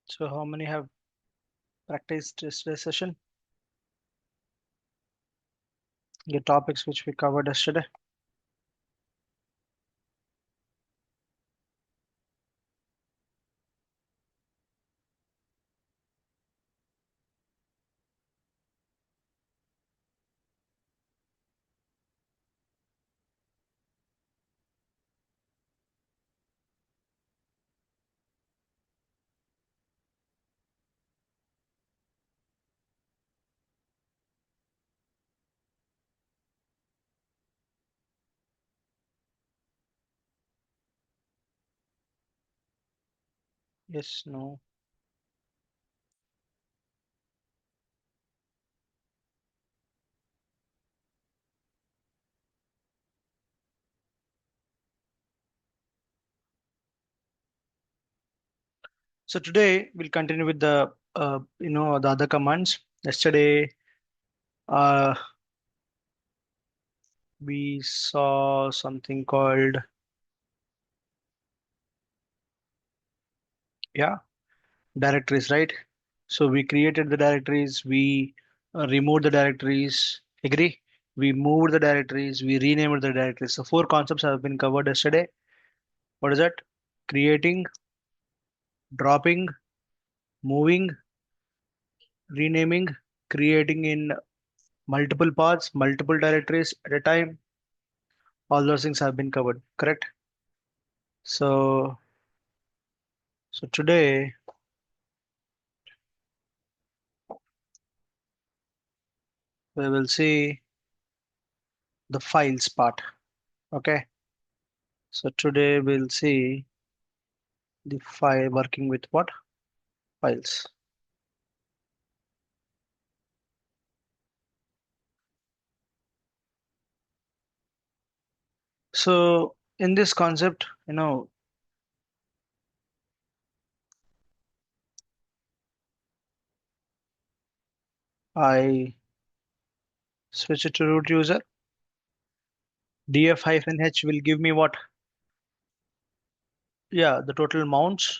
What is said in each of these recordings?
So how many have practiced yesterday's session? The topics which we covered yesterday. Yes, no. So today we'll continue with the other commands. Yesterday, uh, we saw something called, yeah, directories, right? So we created the directories, we removed the directories, agree? We moved the directories, we renamed the directories. So four concepts have been covered yesterday. What is that? Creating, dropping, moving, renaming, creating in multiple paths, multiple directories at a time. All those things have been covered, correct? So, so today we will see the files part. Okay. So today we'll see the file working with what? Files. So in this concept, I switch it to root user. Df-h will give me what? Yeah, the total mounts.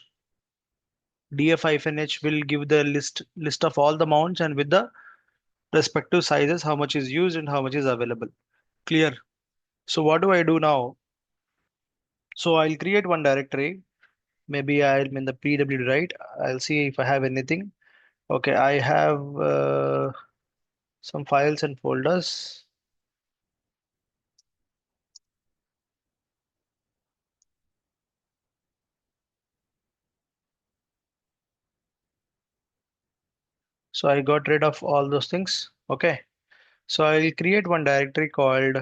Df-h will give the list of all the mounts and with the respective sizes, how much is used and how much is available. Clear. So what do I do now? So I'll create one directory. Maybe I'm in the PWD, right? I'll see if I have anything. Okay, I have some files and folders. So I got rid of all those things. Okay. So I'll create one directory called,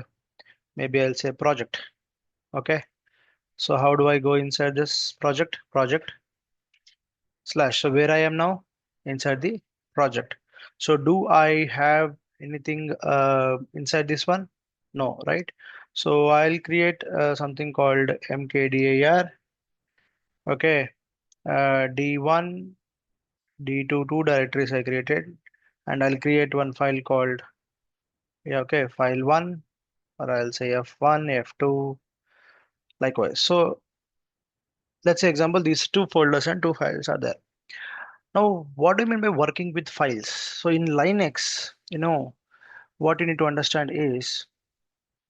maybe I'll say project. Okay. So how do I go inside this project? Project slash. So where I am now? Inside the project. So do I have anything inside this one? No, right? So I'll create something called mkdir. Okay. D1, D2, two directories I created, and I'll create one file called, yeah, okay, file one, or I'll say F1, F2, likewise. So let's say example, these two folders and two files are there. Now, what do you mean by working with files? So in Linux, what you need to understand is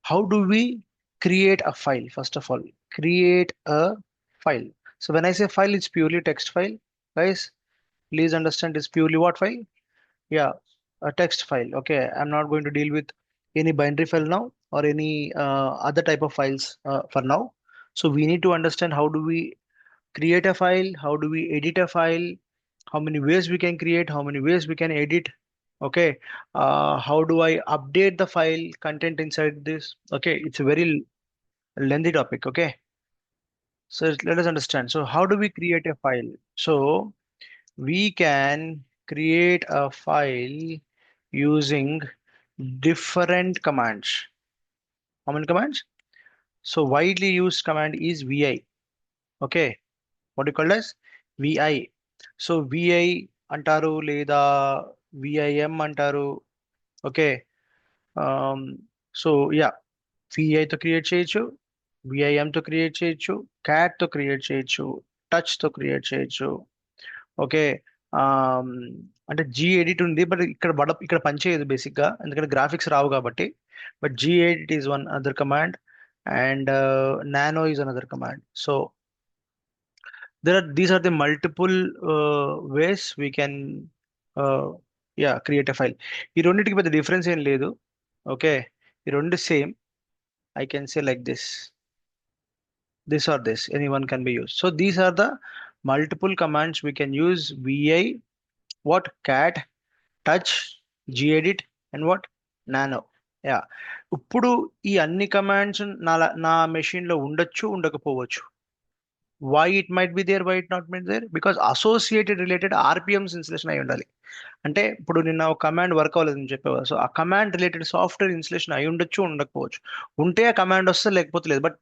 how do we create a file? First of all, create a file. So when I say file, it's purely text file. Guys, please understand it's purely what file? Yeah, a text file. Okay, I'm not going to deal with any binary file now or any other type of files for now. So we need to understand how do we create a file, how do we edit a file, how many ways we can create, how many ways we can edit. Okay, how do I update the file content inside this? Okay, it's a very lengthy topic. Okay, so let us understand. So how do we create a file? So we can create a file using different commands. How many commands? So widely used command is vi. Okay, what do you call as vi? So vi antaru లేదా vim అంటారు. Okay. um so yeah, vi తో create చేయొచ్చు, vim తో create చేయొచ్చు, cat తో create చేయొచ్చు, touch తో create చేయొచ్చు. ఓకే. అంటే జీ ఎడిట్ ఉంది, బట్ ఇక్కడ పనిచేయదు బేసిక్ గా, ఎందుకంటే గ్రాఫిక్స్ రావు కాబట్టి. But gedit is one other command, and nano is another command. So these are the multiple ways we can uh, yeah, create a file. ఈ రెండింటికి పెద్ద డిఫరెన్స్ ఏం లేదు. ఓకే, ఈ రెండు same. I can say like this or this, anyone can be used. So these are the multiple commands we can use: vi, what, cat, touch, gedit, and what, nano. Yeah. ఇప్పుడు ఈ అన్ని commands నా machine లో ఉండొచ్చు, ఉండకపోవచ్చు. Why it might be there, why it not be there? Because associated related RPMs installation అయి ఉండాలి. అంటే ఇప్పుడు నిన్న ఒక కమాండ్ వర్క్ అవ్వలేదని చెప్పేవారు, సో ఆ కమాండ్ రిలేటెడ్ సాఫ్ట్వేర్ ఇన్స్టలేషన్ అయి ఉండొచ్చు, ఉండకపోవచ్చు. ఉంటే ఆ కమాండ్ వస్తే, లేకపోతే లేదు. But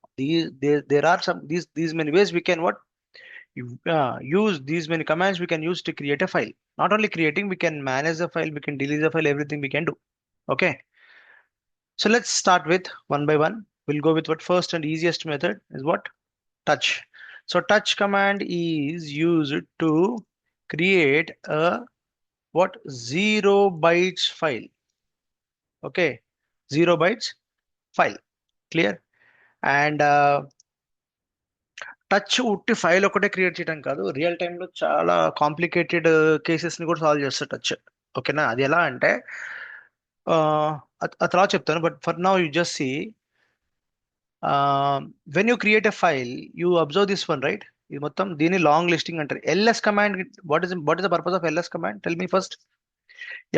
there are some these many ways we can what use these many commands we can use to create a file. Not only creating, we can manage the file, we can delete the file, everything we can do. Okay, so let's start with one by one. We'll go with what first and easiest method is what, touch. So touch command is used to create a what, 0 bytes file. Okay, 0 bytes file. Clear? And touch ఉట్టి file ఒకటే create చేయడం కాదు, real టైంలో చాలా complicated కేసెస్ని కూడా solve చేస్తారు touch. ఓకేనా? అది ఎలా అంటే ఆ తర్వాత చెప్తాను, but for now you just see. When you create a file, you observe this one, right? ఇది మొత్తం దీన్ని లాంగ్ లిస్టింగ్ అంటారు. LS command, what is the purpose of LS command? Tell me first.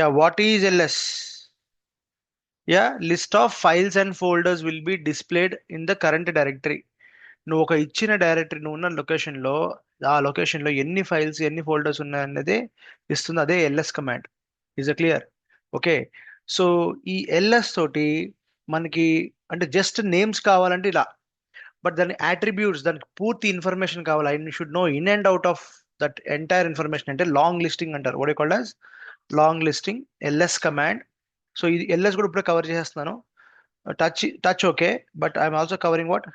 Yeah, what is LS? Yeah, list of files and folders will be displayed in the current directory. నువ్వు ఒక ఇచ్చిన directory, నువ్వు ఉన్న లొకేషన్లో, ఆ లొకేషన్లో ఎన్ని ఫైల్స్, ఎన్ని ఫోల్డర్స్ ఉన్నాయన్నదే ఇస్తుంది. అదే LS command. Is a clear? Okay. So ఈ ఎల్ఎస్ తోటి మనకి అంటే జస్ట్ నేమ్స్ కావాలంటే ఇలా, బట్ దాని అట్రిబ్యూట్స్, దానికి పూర్తి ఇన్ఫర్మేషన్ కావాలి. I should know in and out of that entire information, అంటే లాంగ్ లిస్టింగ్ అంటారు. What you called as long listing, LS command. So ఇది ఎల్ఎస్ కూడా ఇప్పుడే కవర్ చేసేస్తున్నాను. Touch okay, but I'm also covering what,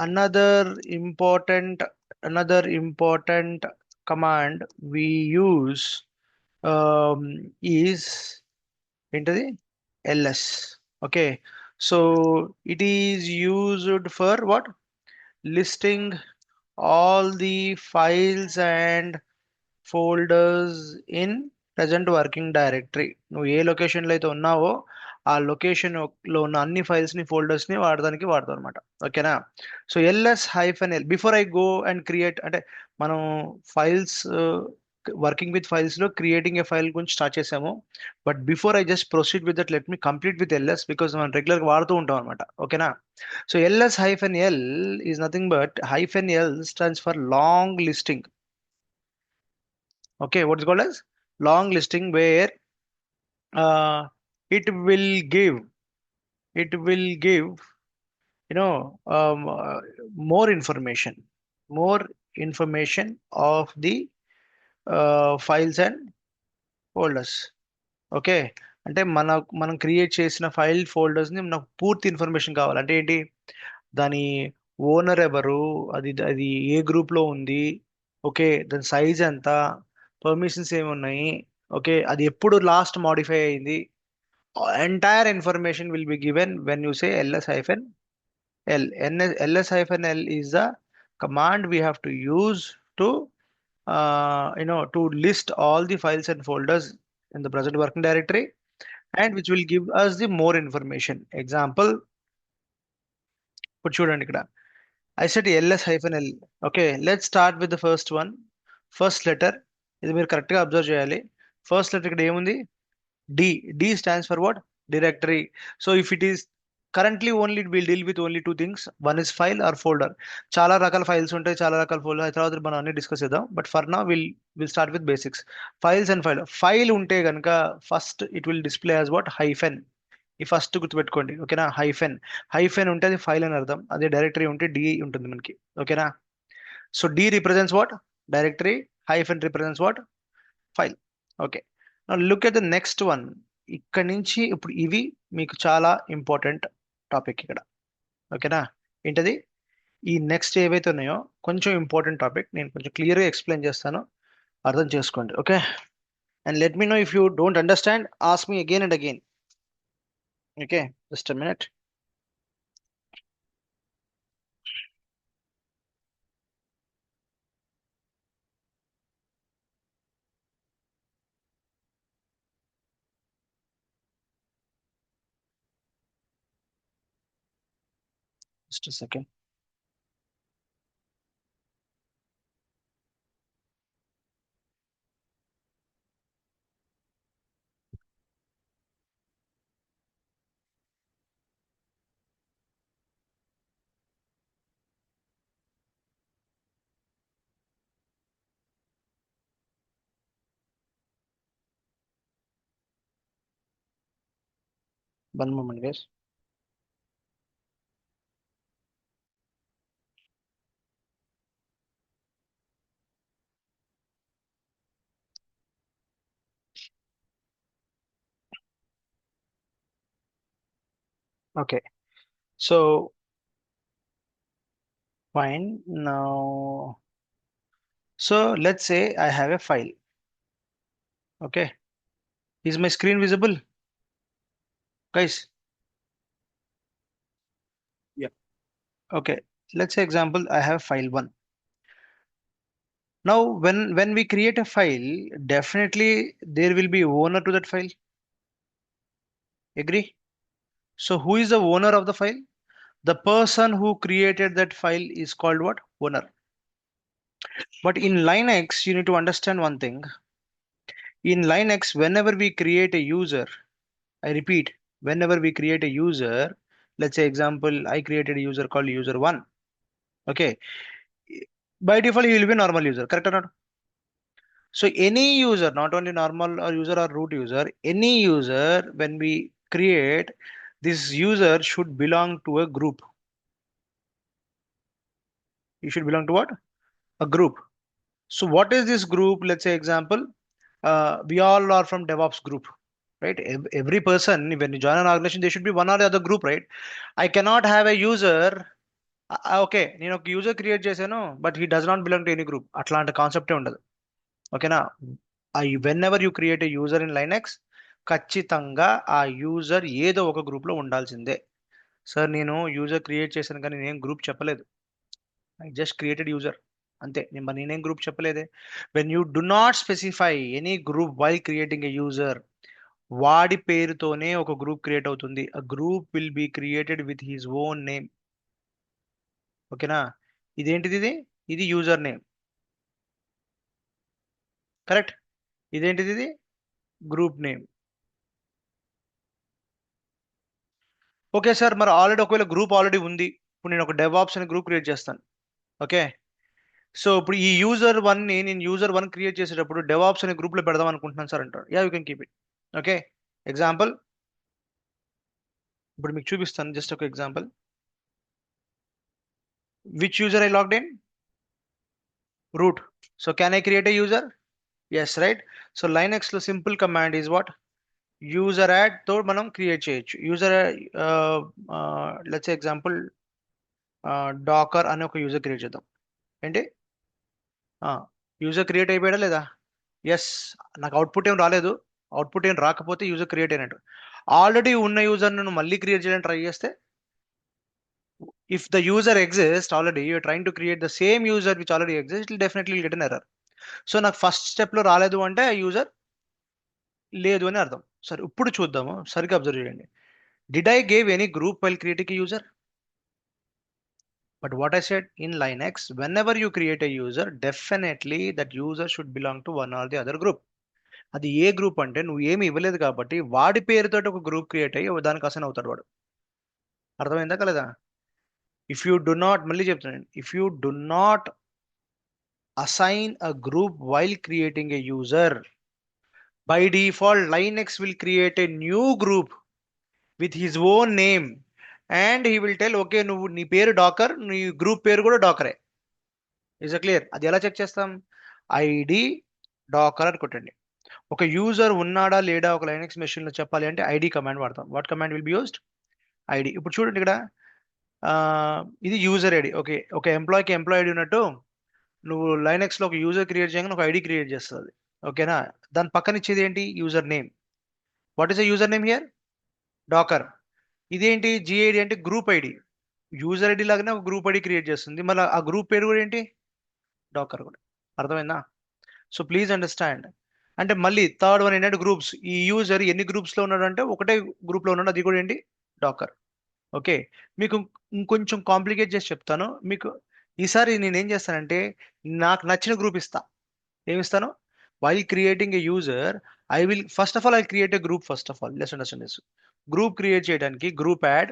another important another important command we use is ఏంటది, ls. Okay, so it is used for what, listing all the files and folders in present working directory. నువ్వు ఏ లొకేషన్లో అయితే ఉన్నావో ఆ location లో ఉన్న అన్ని files ని, ఫోల్డర్స్ ని వాడతావు అనమాట. ఓకేనా? So ls-l, before I go and create, అంటే మనం ఫైల్స్, వర్కింగ్ విత్ ఫైల్స్ లో క్రియేటింగ్ ఏ ఫైల్ గురించి స్టార్ట్ చేసాము. But before I just proceed with that, let me complete with ls, because మనం రెగ్యులర్ గా వాడుతూ ఉంటాం అనమాట. ఓకేనా? So ls-l is nothing but, -l stands for long listing. Okay, what is called as long listing, where uh, it will give it will give you know more information of the files and folders. Okay, అంటే మనం create చేసిన file folders ని నాకు పూర్తి information కావాలి. అంటే ఏంటి, దాని ఓనర్ ఎవరు, అది అది ఏ గ్రూప్ లో ఉంది, ఓకే, దాని సైజ్ ఎంత, పర్మిషన్స్ ఏమున్నాయి, ఓకే, అది ఎప్పుడు లాస్ట్ మాడిఫై అయింది, entire information will be given when you say ls-l. ls-l is the command we have to use to to list all the files and folders in the present working directory, and which will give us the more information. Example, ఇప్పుడు చూడండి ఇక్కడ, I said ls-l. Okay, let's start with the first one. First letter, ఇది మీరు correct గా observe చేయాలి. First letter ఇక్కడ ఏముంది, D. D stands for what, directory. So if it is currently only, will deal with only two things, one is file or folder. చాలా రకాల files ఉంటాయి, చాలా రకాల ఫోల్డర్, తర్వాత మనం అన్ని డిస్కస్ చేద్దాం. బట్ ఫర్ నా will start with basics. Files and file ఉంటే కనుక first it will display as what, hyphen. ఈ ఫస్ట్ గుర్తుపెట్టుకోండి. ఓకేనా? హైఫెన్ ఉంటే అది ఫైల్ అని అర్థం. అదే డైరెక్టరీ ఉంటే డి ఉంటుంది మనకి. ఓకేనా? So D represents what, directory. Hyphen represents what, file. Okay, look at the next one. ఇక్కడ నుంచి ఇప్పుడు ఇవి మీకు చాలా ఇంపార్టెంట్ టాపిక్ ఇక్కడ. ఓకేనా? ఏంటది, ఈ నెక్స్ట్ ఏవైతే ఉన్నాయో కొంచెం ఇంపార్టెంట్ టాపిక్, నేను కొంచెం క్లియర్గా ఎక్స్ప్లెయిన్ చేస్తాను. అర్థం చేసుకోండి. Okay, and let me know if you don't understand, ask me again and again. Okay, just a minute. Just second. One moment guys. Okay, so fine. Now, so let's say I have a file. Okay, is my screen visible, guys? Yeah. Okay, let's say example I have file one. Now, when we create a file, definitely there will be owner to that file. Agree? So who is the owner of the file? The person who created that file is called what? Owner. But in Linux, you need to understand one thing. In Linux, whenever we create a user, I repeat, whenever we create a user, let's say example, I created a user called user one. Okay. By default, he will be a normal user, correct or not? So any user, not only normal or user or root user, any user, when we create, this user should belong to a group. You should belong to what? A group. So what is this group? Let's say example, we all are from DevOps group, right? Every person, when you join an organization, there should be one or the other group, right? I cannot have a user. Okay, నేను ఒక user create చేశాను, but he does not belong to any group. అట్లాంటి కాన్సెప్టే ఉండదు. ఓకేనా? I when ever you create a user in Linux, ఖచ్చితంగా ఆ user ఏదో ఒక గ్రూప్లో ఉండాల్సిందే. సార్ నేను యూజర్ క్రియేట్ చేశాను కానీ నేనేం గ్రూప్ చెప్పలేదు. ఐ జస్ట్ క్రియేటెడ్ యూజర్ అంతే. నేనేం గ్రూప్ చెప్పలేదే. When you do not specify any group while creating a user, వాడి పేరుతోనే ఒక గ్రూప్ క్రియేట్ అవుతుంది. అ group will be created with his own name. ఓకేనా? ఇదేంటిది? ఇది యూజర్ నేమ్, కరెక్ట్. ఇదేంటిది? ఇది గ్రూప్ నేమ్. ఓకే సార్, మరి ఆల్రెడీ ఒకవేళ గ్రూప్ ఆల్రెడీ ఉంది, ఇప్పుడు నేను ఒక డెవాప్స్ అనే గ్రూప్ క్రియేట్ చేస్తాను. ఓకే, సో ఇప్పుడు ఈ యూజర్ వన్ ని నేను యూజర్ వన్ క్రియేట్ చేసేటప్పుడు డెవాప్స్ అనే గ్రూప్ లో పెడదాం అనుకుంటున్నాను సార్ అంటాడు. Yeah, you can keep it. Okay, example ఇప్పుడు మీకు చూపిస్తాను. జస్ట్ ఒక example. Which user I logged in? Root. So can I create a user? Yes, right. So Linux లో simple command is what? User add తో మనం create చేయొచ్చు. User let's example Dakar అనే ఒక యూజర్ క్రియేట్ చేద్దాం. ఏంటి? User create అయిపోయాడా లేదా? Yes. నాకు అవుట్పుట్ ఏం రాలేదు. అవుట్పుట్ ఏం రాకపోతే యూజర్ క్రియేట్ అయినట్టు. ఆల్రెడీ ఉన్న యూజర్ ను మళ్ళీ క్రియేట్ చేయడానికి ట్రై చేస్తే, if the user exist already, you're trying to create the same user which already exist, it definitely get an error. So నాకు ఫస్ట్ స్టెప్ లో రాలేదు అంటే ఆ యూజర్ లేదు అని అర్థం. సరే, ఇప్పుడు చూద్దాము. సరిగ్గా అబ్జర్వ్ చేయండి. Did I gave any group while creating a user? But what I said in Linux, whenever you create a user, definitely that user should belong to one or the other group. అది ఏ group అంటే నువ్వు ఏమి ఇవ్వలేదు కాబట్టి వాడి పేరుతోటి ఒక group create అయ్యి దానికి అసైన్ అవుతాడు వాడు. అర్థమైందా కలదా? ఇఫ్ యూ డు నాట్, మళ్ళీ చెప్తున్నాను, if you do not assign a group while creating a user, by default Linux will create a new group with his own name and he will tell okay నువ్వు నీ పేరు Dakar, నీ group పేరు కూడా డాకరే. Is a clear? అది ఎలా check చేస్తాం? ID Dakar అని కొట్టండి. ఒక యూజర్ ఉన్నాడా లేడా ఒక లైనక్స్ మెషిన్ లో చెప్పాలి అంటే ఐడి కమాండ్ వాడతాం. What command will be used? ID. ఇప్పుడు చూడండి ఇక్కడ, ఇది యూజర్ ఐడి. ఓకే, ఒక ఎంప్లాయీకి ఎంప్లాయీ ఐడి ఉన్నట్టు నువ్వు లైనక్స్ లో ఒక యూజర్ క్రియేట్ చేయగానే ఒక ఐడి క్రియేట్ చేస్తుంది. ఓకేనా? దాని పక్కన ఇచ్చేది ఏంటి? User name. What is the user name here? Docker. ఇదేంటి? జిఐడి అంటే గ్రూప్ ఐడి. యూజర్ ఐడి లాగానే ఒక గ్రూప్ ఐడి క్రియేట్ చేస్తుంది, మళ్ళీ ఆ గ్రూప్ పేరు కూడా ఏంటి? డాకర్ కూడా. అర్థమైందా? So please understand. అంటే మళ్ళీ థర్డ్ వన్ ఏంటంటే గ్రూప్స్. ఈ యూజర్ ఎన్ని గ్రూప్స్ లో ఉన్నాడు అంటే ఒకటే గ్రూప్ లో ఉన్నాడు, అది కూడా ఏంటి? డాకర్. ఓకే. మీకు ఇంకొంచెం కాంప్లికేట్ చేసి చెప్తాను మీకు. ఈసారి నేను ఏం చేస్తానంటే నాకు నచ్చిన గ్రూప్ ఇస్తా. ఏమి ఇస్తాను? While creating a user, I will first of all I create A group. First of all less understand this. Group create చేయడానికి గ్రూప్ యాడ్,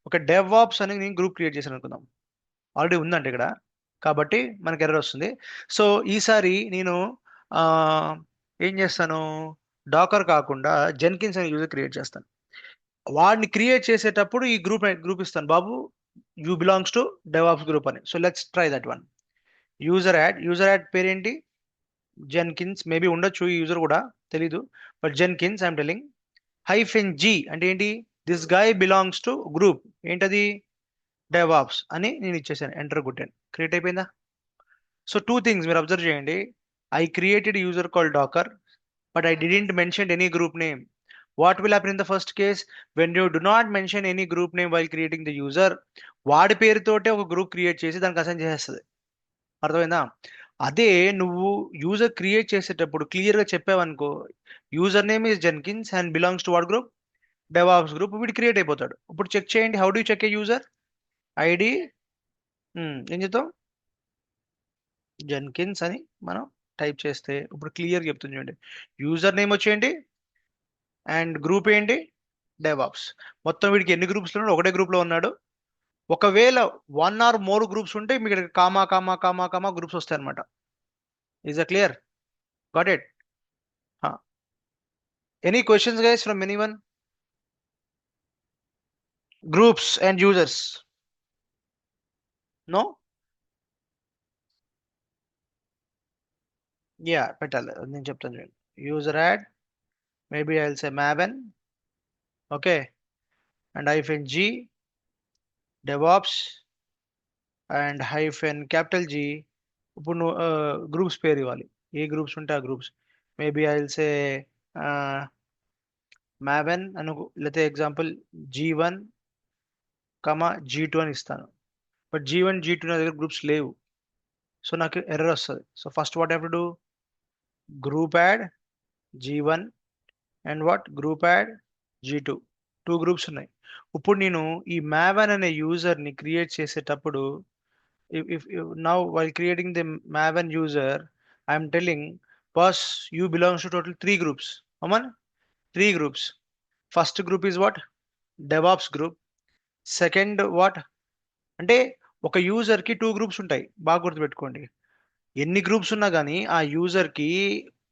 ఒక డెవాప్స్ అని నేను గ్రూప్ క్రియేట్ చేశాను అనుకుందాం. ఆల్రెడీ ఉందంటే ఇక్కడ, కాబట్టి మనకి ఎర్రర్ వస్తుంది. సో ఈసారి నేను ఆ, ఏం చేస్తాను? డాకర్ కాకుండా జెన్కిన్స్ అనే యూజర్ క్రియేట్ చేస్తాను. వాడిని క్రియేట్ చేసేటప్పుడు ఈ గ్రూప్ ఇస్తాను, బాబు you belongs to DevOps group అని. So let's try that one. User add పేరేంటి? జెన్కిన్స్. మేబీ ఉండొచ్చు ఈ యూజర్ కూడా, తెలీదు. But Jenkins I'm telling. Hyphen G అంటే ఏంటి? This guy belongs to group. ఏంటది? డెవాప్స్ అని నేను ఇచ్చేసాను. ఎంటర్ కొట్టాను, క్రియేట్ అయిపోయిందా? సో టూ థింగ్స్ మీరు అబ్జర్వ్ చేయండి. I created user call Docker, but I didn't mention any group name. What will happen in the first case? When you do not mention any group name while creating the user, వాడి పేరుతోటే ఒక group create చేసి దానికి assign చేసేస్తుంది. అర్థమైందా? అదే నువ్వు user create చేసేటప్పుడు clear గా చెప్పావనుకో, user name is Jenkins and belongs to what group? DevOps group. వీడు క్రియేట్ అయిపోతాడు. ఇప్పుడు చెక్ చేయండి. How do check a user ID? ఏం చెప్తాం? జెన్కిన్స్ అని మనం టైప్ చేస్తే ఇప్పుడు క్లియర్ చెప్తుంది చూడండి. యూజర్ నేమ్ వచ్చేయండి అండ్ గ్రూప్ ఏంటి? డెవాప్స్. మొత్తం వీడికి ఎన్ని గ్రూప్స్ ఉన్నాడు? ఒకటే గ్రూప్ లో ఉన్నాడు. ఒకవేళ వన్ ఆర్ మోర్ గ్రూప్స్ ఉంటే మీకు ఇక్కడ comma comma comma comma groups వస్తాయి అనమాట. Is a clear? Got it? Any questions guys from any one? Groups and users. No? Yeah, పెట్టాలి, నేను చెప్తాను చూడండి. User add, maybe I will say మ్యాబెన్. Okay. And hyphen G DevOps and hyphen capital G. ఇప్పుడు నువ్వు groups పేరు ఇవ్వాలి. ఏ గ్రూప్స్ ఉంటే ఆ groups. Maybe I will say Maven అను, లేకపోతే ఎగ్జాంపుల్ G1, G2 అని ఇస్తాను. బట్ G1 G2 నా దగ్గర గ్రూప్స్ లేవు. సో నాకు ఎర్రర్ వస్తుంది. So first what have to do? Group add G1 and what group add G2. Two groups ఉన్నాయి. ఇప్పుడు నేను ఈ మ్యావెన్ అనే యూజర్ని క్రియేట్ చేసేటప్పుడు, if now while creating the maven user, I am telling boss you belongs to total three groups. Aman, three groups. First group is what? DevOps group. Second what? అంటే ఒక user కి two groups ఉంటాయి, బాగా గుర్తుపెట్టుకోండి. ఎన్ని groups ఉన్నా కానీ ఆ యూజర్ కి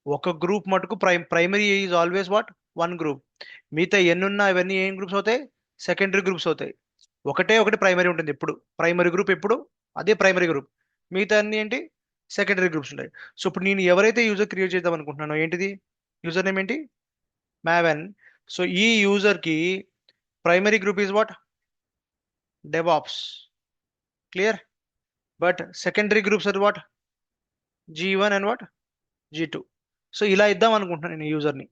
ఒక గ్రూప్ మటుకు primary is always what? One group. మిగతా ఎన్నున్నా ఇవన్నీ ఏం గ్రూప్స్ అవుతాయి? సెకండరీ గ్రూప్స్ అవుతాయి. ఒకటే ఒకటి ప్రైమరీ ఉంటుంది ఎప్పుడు. ప్రైమరీ గ్రూప్ ఎప్పుడు అదే ప్రైమరీ గ్రూప్. మిగతా అన్ని ఏంటి? సెకండరీ గ్రూప్స్ ఉంటాయి. సో ఇప్పుడు నేను ఎవరైతే యూజర్ క్రియేట్ చేద్దాం అనుకుంటున్నానో ఏంటిది? యూజర్ నేమ్ ఏంటి? మ్యావెన్. సో ఈ యూజర్ కి primary group is what? DevOps. Clear? But secondary groups are what? G1 and what? G2. So ఇలా ఇద్దాం అనుకుంటున్నాను నేను యూజర్ని.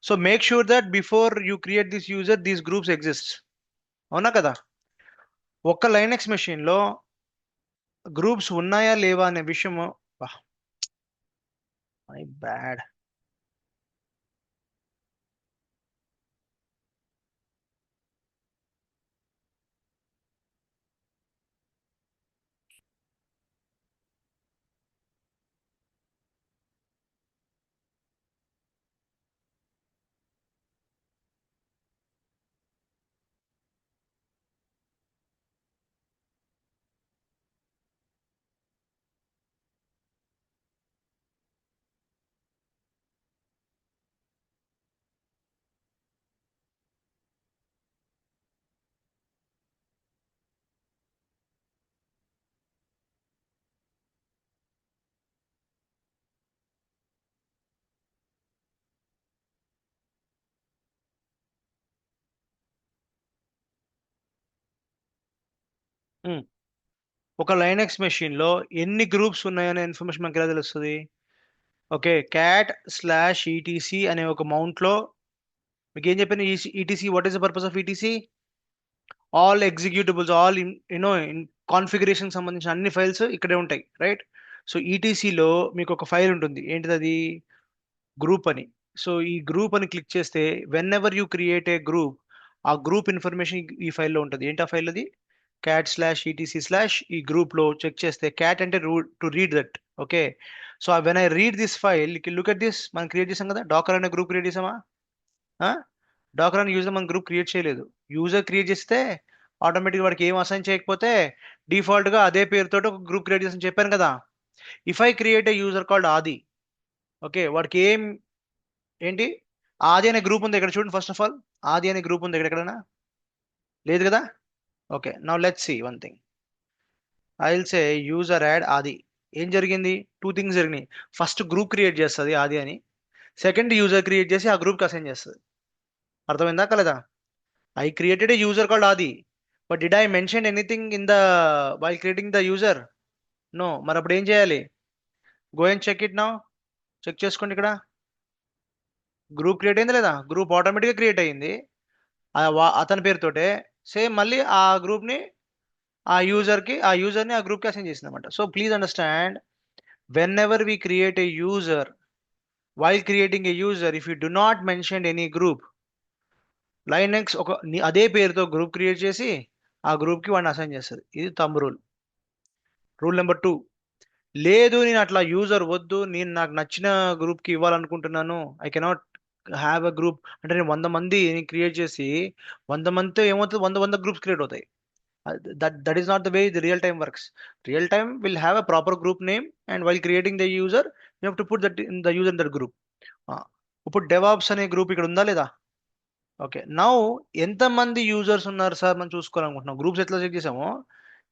So make sure that before you create this user these groups exist. అవునా కదా? ఒక్క లైనక్స్ మెషిన్ లో గ్రూప్స్ ఉన్నాయా లేవా అనే విషయం, మై బ్యాడ్. ఒక లైనక్స్ మెషిన్ లో ఎన్ని గ్రూప్స్ ఉన్నాయనే ఇన్ఫర్మేషన్ మనకి ఎలా తెలుస్తుంది? ఓకే, క్యాట్ స్లాష్ ఈటీసీ అనే ఒక మౌంట్ లో మీకు ఏం చెప్పాను? ETC, what is the purpose of ETC? All executables, all in configuration సంబంధించిన అన్ని ఫైల్స్ ఇక్కడే ఉంటాయి, రైట్? సో ఈటీసీలో మీకు ఒక ఫైల్ ఉంటుంది, ఏంటిది అది? గ్రూప్ అని. సో ఈ గ్రూప్ అని క్లిక్ చేస్తే when ever you create a group, ఆ గ్రూప్ ఇన్ఫర్మేషన్ ఈ ఫైల్లో ఉంటుంది. ఏంటి ఆ ఫైల్ అది? Cat slash ETC slash E group లో చెక్ చేస్తే, క్యాట్ అంటే to read that. Okay, so when I read this file, look at this, మనం క్రియేట్ చేసాం కదా, డాకర్ అనే గ్రూప్ క్రియేట్ చేసామా? డాకర్ అని యూజర్ మనం గ్రూప్ క్రియేట్ చేయలేదు. యూజర్ క్రియేట్ చేస్తే ఆటోమేటిక్ వాడికి ఏం అసైన్ చేయకపోతే డిఫాల్ట్ గా అదే పేరుతో ఒక గ్రూప్ క్రియేట్ చేసి చెప్పాను కదా. If I create a user called ఆది, ఓకే, వాడికి ఏం, ఏంటి, ఆది అనే గ్రూప్ ఉంది ఇక్కడ చూడండి. ఫస్ట్ ఆఫ్ ఆల్ ఆది అనే గ్రూప్ ఉంది ఇక్కడ ఎక్కడైనా? లేదు కదా. Okay, now let's see one thing. I will say user add Adi. ఏం జరిగింది? టూ థింగ్స్ జరిగినాయి. ఫస్ట్ గ్రూప్ క్రియేట్ చేస్తుంది ఆది అని, సెకండ్ యూజర్ క్రియేట్ చేసి ఆ గ్రూప్కి అసైన్ చేస్తుంది. అర్థమైందా కలదా? I created a user called Adi, but did I mention anything in the while creating the user? No. మరి అప్పుడు ఏం చేయాలి? Go and check it now. Check చేసుకోండి ఇక్కడ. గ్రూప్ క్రియేట్ అయింది లేదా? గ్రూప్ ఆటోమేటిక్గా క్రియేట్ అయ్యింది అతని పేరుతోటే. సేమ్ మళ్ళీ ఆ గ్రూప్ని ఆ యూజర్ని ఆ గ్రూప్కి అసైన్ చేసింది అనమాట. So please understand, when ever we create a user, while creating a user, if you do not mention any group, Linux అదే పేరుతో గ్రూప్ క్రియేట్ చేసి ఆ గ్రూప్కి వాడిని అసైన్ చేస్తుంది. ఇది థంబ్ రూల్. రూల్ నెంబర్ 2, లేదు నేను అట్లా యూజర్ వద్దు, నేను నాకు నచ్చిన గ్రూప్కి ఇవ్వాలనుకుంటున్నాను, I cannot have a group అంటే, నేను 100 మంది క్రియేట్ చేసి 100 మందితో ఏమవుతుంది, 100 గ్రూప్స్ క్రియేట్ అవుతాయి. That is not the way the real time works. Real time will have a proper group name, and while creating the user you have to put that in the user that group. ఇప్పుడు DevOps అనే group ఇక్కడ ఉందా లేదా? Okay, now ఎంతమంది users ఉన్నారు sir మనం చూసుకోవాలనుకుంటున్నాం. Groups ఎట్లా check చేసామో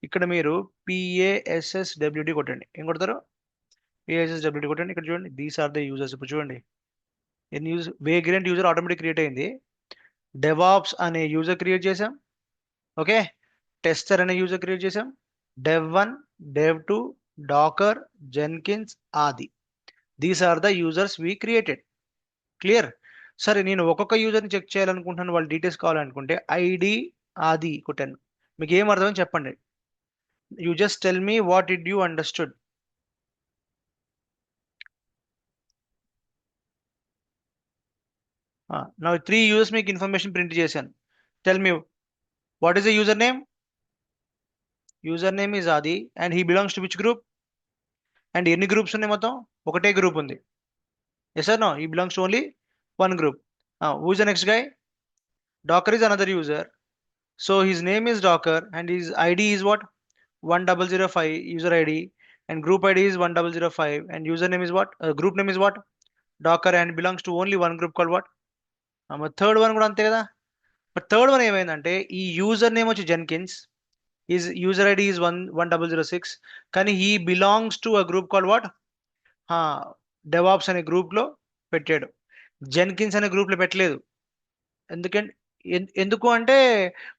ఇక్కడ మీరు PASSWD కొట్టండి. ఏం కొడతారు? PASSWD కొట్టండి. ఇక్కడ చూడండి, దీస్ ఆర్ ద యూజర్స్. ఇప్పుడు చూడండి, ఎన్ని user, vagrant user automatic create అయింది. డెవాప్స్ అనే యూజర్ క్రియేట్ చేసాం. ఓకే, టెస్టర్ అనే యూజర్ క్రియేట్ చేసాం. dev1, dev2, Docker, Jenkins, Adi. These are the users we created. Clear? సరే, నేను ఒక్కొక్క యూజర్ని చెక్ చేయాలనుకుంటున్నాను, వాళ్ళ డీటెయిల్స్ కావాలనుకుంటే ఐడి ఆది కొట్టాను. మీకు ఏం అర్థమని చెప్పండి. You just tell me what did you understood. నా 3 యూజర్స్ మీకు ఇన్ఫర్మేషన్ ప్రింట్ చేశాను. Tell me what is the user name. User name is Adi and he belongs to which group? And ఎన్ని గ్రూప్స్ ఉన్నాయి మొత్తం? ఒకటే గ్రూప్ ఉంది. Yes or no? He belongs to only one group. Who is the next guy? Docker is another user. So his name is Docker and his ID is what? 1005 user ID, and group ID is 1005, and username is what? Group name is what? Docker, and belongs to only one group called what? Third one కూడా అంతే కదా. But third one ఏమైందంటే, ఈ user name వచ్చి Jenkins, is user ID is 1006, కానీ he belongs to a group called what? DevOps అనే group లో పెట్టాడు, జెన్కిన్స్ అనే గ్రూప్ లో పెట్టలేదు. ఎందుకంటే ఎందుకు అంటే,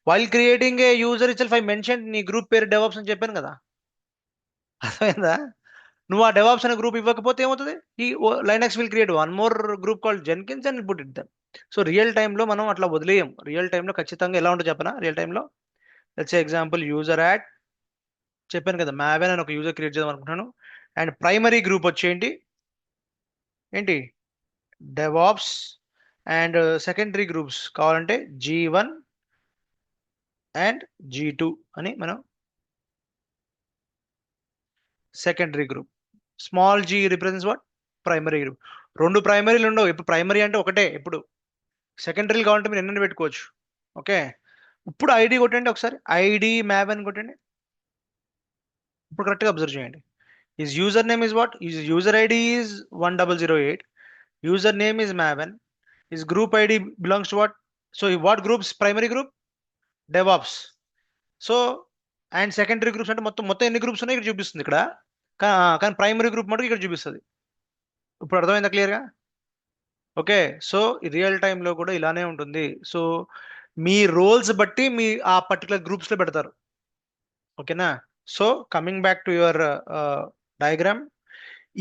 while creating a user it self I mention నీ గ్రూప్ పేరు డెవాప్స్ అని చెప్పాను కదా. అర్థమైందా? నువ్వు ఆ డెవాప్స్ అనే గ్రూప్ ఇవ్వకపోతే ఏమవుతుంది? ఈ Linux will create one more group called Jenkins and put it them. So real టైంలో మనం అట్లా వదిలేయం. రియల్ టైంలో ఖచ్చితంగా ఎలా ఉంటుందో చెప్పనా? రియల్ టైంలో let's say example user add చెప్పాను కదా, మ్యావెన్ అని ఒక యూజర్ క్రియేట్ చేద్దాం అనుకుంటున్నాను. అండ్ ప్రైమరీ గ్రూప్ వచ్చేంటి, ఏంటి, డెవాప్స్. అండ్ సెకండరీ గ్రూప్స్ కావాలంటే G1 అండ్ G2 అని మనం secondary group. Small g represents what? Primary group. రెండు ప్రైమరీలు ఉండవు. ఇప్పుడు ప్రైమరీ అంటే ఒకటే. ఇప్పుడు సెకండరీలు కావాలంటే మీరు ఎన్ని పెట్టుకోవచ్చు. ఓకే, ఇప్పుడు ఐడి కొట్టండి ఒకసారి. ఐడి మ్యావెన్ కొట్టండి. ఇప్పుడు కరెక్ట్గా అబ్జర్వ్ చేయండి. His user name is what? His user ID is 1008. User name is maven. His group ID belongs to what? So what groups? Primary group, DevOps. So and secondary groups అంటే మొత్తం మొత్తం ఎన్ని groups ఉన్నాయి ఇక్కడ చూపిస్తుంది ఇక్కడ. కానీ ప్రైమరీ గ్రూప్ మటుకు ఇక్కడ చూపిస్తుంది. ఇప్పుడు అర్థమైందా క్లియర్గా? ఓకే, సో రియల్ టైంలో కూడా ఇలానే ఉంటుంది. సో మీ రోల్స్ బట్టి మీ ఆ పర్టికులర్ గ్రూప్స్లో పెడతారు. ఓకేనా? So coming back to your diagram,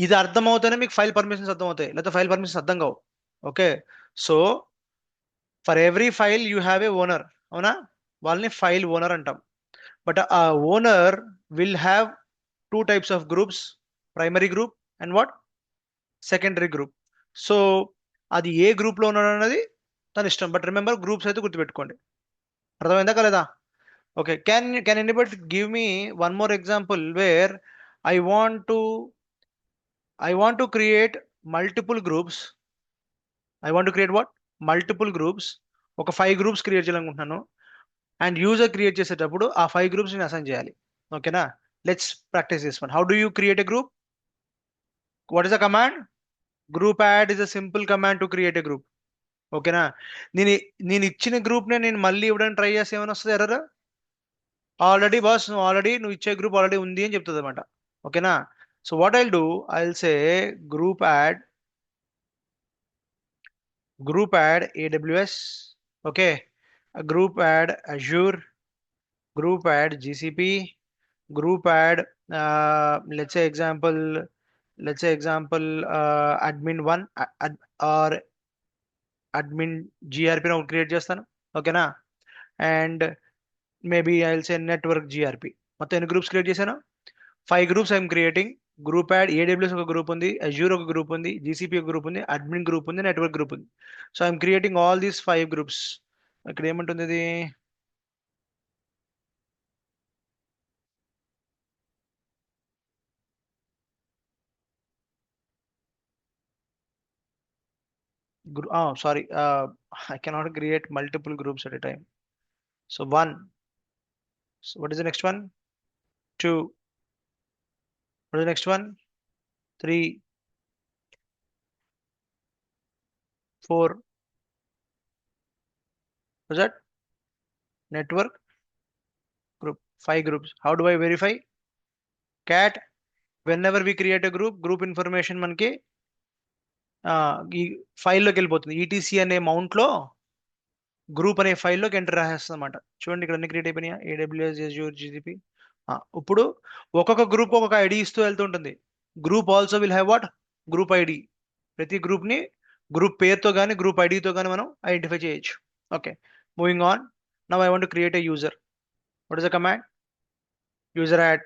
ఇది అర్థమవుతేనే మీకు ఫైల్ పర్మిషన్స్ అర్థమవుతాయి, లేకపోతే ఫైల్ పర్మిషన్స్ అర్థం కావు. Okay. So for every file you have a owner, అవునా? వాళ్ళని ఫైల్ ఓనర్ అంటాం. బట్ ఆ owner will have two types of groups, primary group and what, secondary group. So అది ఏ గ్రూప్ లో ఉన్నాడు అన్నది తన ఇష్టం, బట్ రిమెంబర్ గ్రూప్స్ అయితే గుర్తుపెట్టుకోండి. అర్థమైందా కలేదా? Okay. Can anybody give me one more example where I want to I want to create multiple groups. I want to create what, multiple groups. ఒక 5 గ్రూప్స్ క్రియేట్ చేయాలనుకుంటున్నాను, అండ్ యూజర్ క్రియేట్ చేసేటప్పుడు ఆ 5 groups నేను assign చేయాలి. ఓకేనా? Let's practice this one. How do you create a group? What is the command? Group add is a simple command to create a group. ఓకేనా? నేను నేను ఇచ్చిన గ్రూప్ నే నేను మళ్ళీ ఇవ్వడానికి ట్రై చేస్తే ఏమైనా వస్తుంది ఎర్రర్? ఆల్రెడీ బాస్, నువ్వు ఇచ్చే గ్రూప్ ఆల్రెడీ ఉంది అని చెప్తుంది అనమాట. ఓకేనా? So what I'll do, I'll say group add, AWS. Okay. Group add Azure, group add GCP, group add, let's say example, admin one, or admin GRP now create చేస్తాను. ఓకేనా? And maybe I will say network GRP. మొత్తం ఎన్ని groups create చేశాను? 5 groups I'm creating. Group add AWS ఒక group ఉంది, Azure ఒక group ఉంది, GCP ఒక గ్రూప్ ఉంది, అడ్మిన్ గ్రూప్ ఉంది, నెట్వర్క్ గ్రూప్ ఉంది. So I'm creating all these 5 groups. ఇక్కడ ఏముంటుంది ఇది? Sorry, I cannot create multiple groups at a time. So one. So what is the next one? Two. What is the next one? Three, four. What's that? Network group. 5 groups. How do I verify? Cat. Whenever we create a group information మనకి ఈ ఫైల్లోకి వెళ్ళిపోతుంది. ETC అనే mount లో group అనే ఫైల్లోకి enter రాసేస్తుంది అనమాట. చూడండి ఇక్కడ అన్ని క్రియేట్ అయిపోయినాయా, AWS, Azure, GCP. ఇప్పుడు ఒక్కొక్క గ్రూప్ ఒక్కొక్క ఐడి ఇస్తూ వెళ్తుంటుంది. Group also will have what, group ID. ప్రతి గ్రూప్ ని గ్రూప్ పేరుతో కానీ గ్రూప్ ఐడితో కానీ మనం ఐడెంటిఫై చేయొచ్చు. Okay. Moving on. Now I want create a user. What is the command? User add.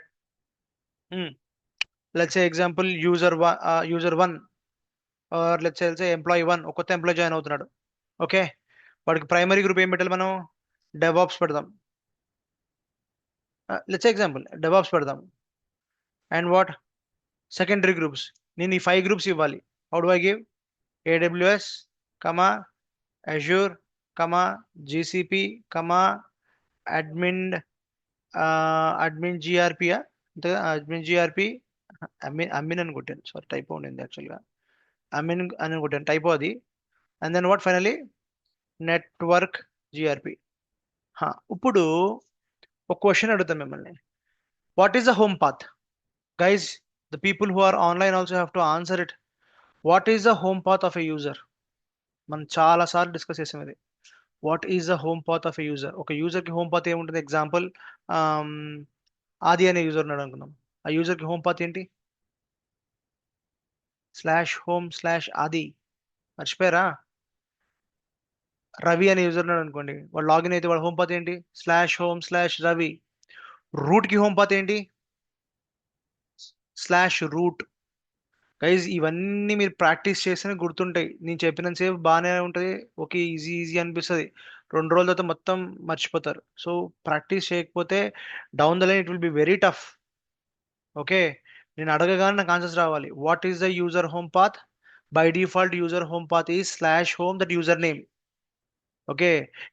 Let's say example user 1, or let's say employee 1, ఒక కొత్త ఎంప్లాయీ జాయిన్ అవుతున్నాడు. ఓకే. వాడికి ప్రైమరీ గ్రూప్ ఏం పెట్టాలి మనం? డెవాప్స్ పెడదాం. లెట్స్ ఎగ్జాంపుల్ డెవాప్స్ పెడదాం. And what, secondary groups నేను ఈ 5 గ్రూప్స్ ఇవ్వాలి. How do I give? AWS, comma Azure, comma GCP, comma admin admin GRP. అంతే కదా, అడ్మిన్ GRP. అమ్మిన్ అని కొట్టాను, సారీ టైప్ ఉండింది యాక్చువల్గా. అమ్మిన్ అని కొట్టాను, టైప్ అది. And then what finally, network GRP. ఇప్పుడు ఒక క్వశ్చన్ అడుగుతాం మిమ్మల్ని. What is the home path? Guys, the people who are online also have to answer it. What is the home path of a user? మనం చాలా సార్లు discuss చేసాం ఇది. What is the home path of a user? ఒక user కి home path ఏముంటుంది? Example, Adi అనే user ఉన్నాడు అనుకుందాం. ఆ యూజర్ కి హోమ్ పాత్ ఏంటి? /home/ఆది. మర్చిపోయారా? రవి అనే యూజర్ ఉన్నాడు అనుకోండి, వాడు లాగిన్ అయితే వాడు హోమ్ పాత్ ఏంటి? /home/రవి. రూట్ కి హోమ్ పాత్ ఏంటి? /root. గైజ్ ఇవన్నీ మీరు ప్రాక్టీస్ చేస్తేనే గుర్తుంటాయి. నేను చెప్పినంతసేపు బాగానే ఉంటుంది, ఓకే, ఈజీ ఈజీ అనిపిస్తుంది. 2 రోజుల తర్వాత మొత్తం మర్చిపోతారు. సో ప్రాక్టీస్ చేయకపోతే down the line it will be very tough. Okay. నేను అడగగానే నాకు ఆన్సర్స్ రావాలి. What is the user home path? By default user home path is /home, that user name. Okay.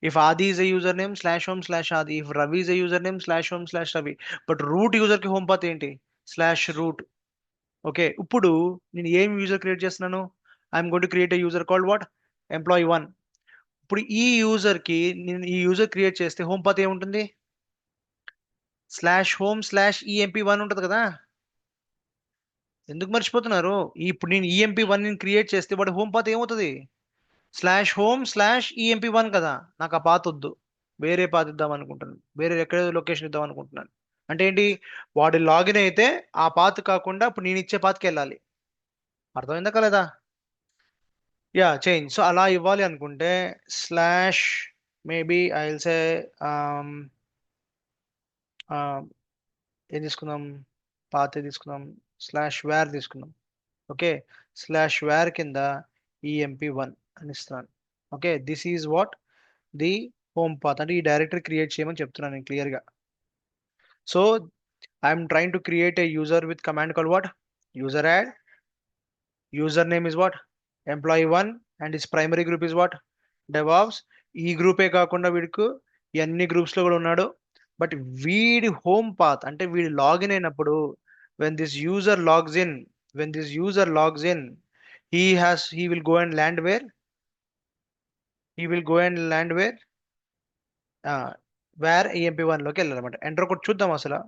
If Aadi is a username, /home/ఆది. If Ravi is a username, /home/రవి. But root user కి home path ఏంటి? /root. Okay. ఇప్పుడు నేను ఏం user create చేస్తున్నాను? I'm going to create a user called what, employee 1. ఇప్పుడు ఈ యూజర్ కి నేను ఈ యూజర్ క్రియేట్ చేస్తే హోమ్ పాత్ ఏముంటుంది? /home/emp1 ఉంటుంది కదా. ఎందుకు మర్చిపోతున్నారు? ఇప్పుడు నేను EMP1 ని క్రియేట్ చేస్తే వాడి హోమ్ పాత్ ఏమవుతుంది? /home/emp1 కదా. నాకు ఆ పాత్ వద్దు, వేరే పాత్ ఇద్దాం అనుకుంటున్నాను, వేరే ఎక్కడ లొకేషన్ ఇద్దాం అనుకుంటున్నాను. అంటే ఏంటి, వాడు లాగిన్ అయితే ఆ పాత్ కాకుండా ఇప్పుడు నేను ఇచ్చే పాత్కి వెళ్ళాలి. అర్థమైందా కలదా? Yeah change. సో అలా ఇవ్వాలి అనుకుంటే స్లాష్ మేబీ ఐ విల్ సే ఏం తీసుకుందాం, పాత్ తీసుకుందాం, స్లాష్ వేర్ తీసుకుందాం. ఓకే, స్లాష్ వేర్ కింద EMP1 అని ఇస్తున్నాను. Okay, this is what the home path, అంటే ఈ డైరెక్టరీ క్రియేట్ చేయమని చెప్తున్నాను నేను క్లియర్గా. So I'm trying to create a user with command call what, user add, user name is what employee 1 and his primary group is what DevOps. ఈ గ్రూపే కాకుండా వీడికి అన్ని గ్రూప్స్ లో కూడా ఉన్నాడు. బట్ వీడి హోమ్ పాత్ అంటే వీడి లాగిన్ అయినప్పుడు when this user logs in when this user logs in he will go and land where, he will go and land where where EMP1 లోకి వెళ్ళాలన్నమాట. ఎంటర్ కొట్టి చూద్దాం అసలు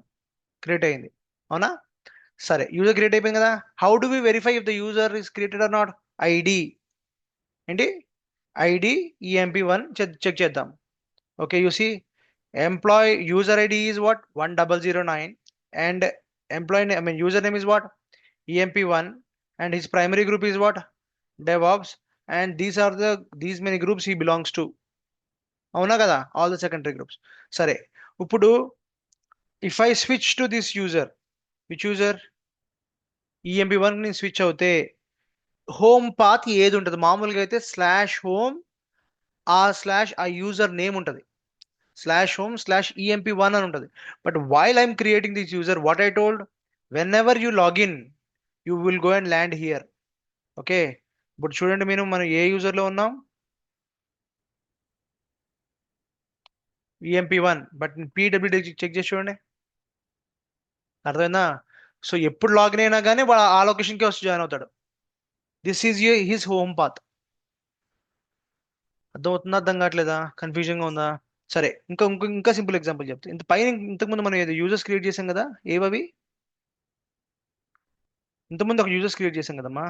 క్రియేట్ అయింది అవునా. సరే యూజర్ క్రియేట్ అయిపోయింది కదా. How do we verify if the user is created or not? ID ఏంటి, ఐడి EMP1 చెక్ చేద్దాం. Okay you see employee user ID is what 1009 and employee name, I mean user name is what EMP1 and his primary group is what DevOps, and these many groups he belongs to. అవునా కదా, all the secondary groups. సరే ఇప్పుడు if I switch to this user, which user EMP1 ని switch అవుతే home path ఏది ఉంటుంది మామూలుగా అయితే స్లాష్ హోమ్ ఆ యూజర్ నేమ్ ఉంటుంది, స్లాష్ హోమ్ స్లాష్ EMP1 అని ఉంటుంది. But while I'm creating this user what I told, when ever you login you will go and land here. Okay, ఇప్పుడు చూడండి మనం ఏ యూజర్లో ఉన్నాం, EMP1, బట్ PWD చెక్ చేసి చూడండి, అర్థమైందా? సో ఎప్పుడు లాగిన్ అయినా కానీ వాడు ఆ లొకేషన్కి వచ్చి జాయిన్ అవుతాడు. This is his home path. అర్థమవుతుందా, అర్థం కావట్లేదా, కన్ఫ్యూజన్గా ఉందా? సరే ఇంకా సింపుల్ ఎగ్జాంపుల్ చెప్తా. ఇంతకుముందు మనం ఏదో యూజర్స్ క్రియేట్ చేసాం కదా, ఏవవి ఇంతకుముందు ఒక యూజర్స్ క్రియేట్ చేసాం కదమ్మా.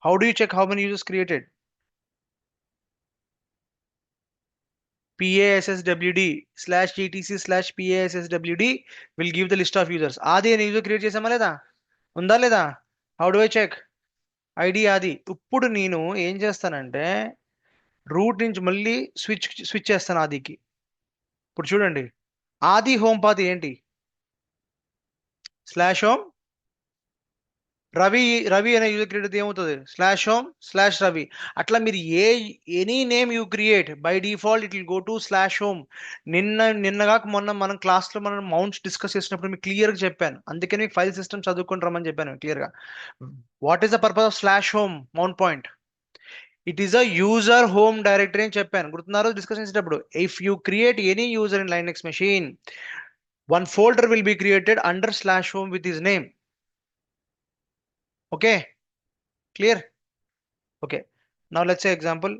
How do you check how many users created? PASSWD/etc/PASSWD will give the list of users. ఆది అని యూజర్ క్రియేట్ చేసామా లేదా, ఉందా లేదా? How do I check? ID Adi. ఇప్పుడు నేను ఏం చేస్తానంటే రూట్ నుంచి మళ్ళీ స్విచ్ చేస్తాను ఆదికి. ఇప్పుడు చూడండి ఆది హోమ్ పాత్ ఏంటి, స్లాష్ హోమ్ రవి. రవి అనే యూజర్ క్రియేట్ అయితే ఏమవుతుంది, స్లాష్ హోమ్ స్లాష్ రవి. అట్లా మీరు any name you create by default it will go to slash home. నిన్నగాక మొన్న మనం క్లాస్లో మనం మౌంట్స్ డిస్కస్ చేసినప్పుడు మీకు క్లియర్గా చెప్పాను, అందుకని మీకు ఫైల్ సిస్టమ్ చదువుకొని రమ్మని చెప్పాను క్లియర్గా. What is the purpose of slash home mount point? It is a user home directory అని చెప్పాను, గుర్తున్నారో డిస్కస్ చేసేటప్పుడు. If you create any user in Linux machine, one folder will be created under slash home with his name. Okay, clear? Okay, now let's say example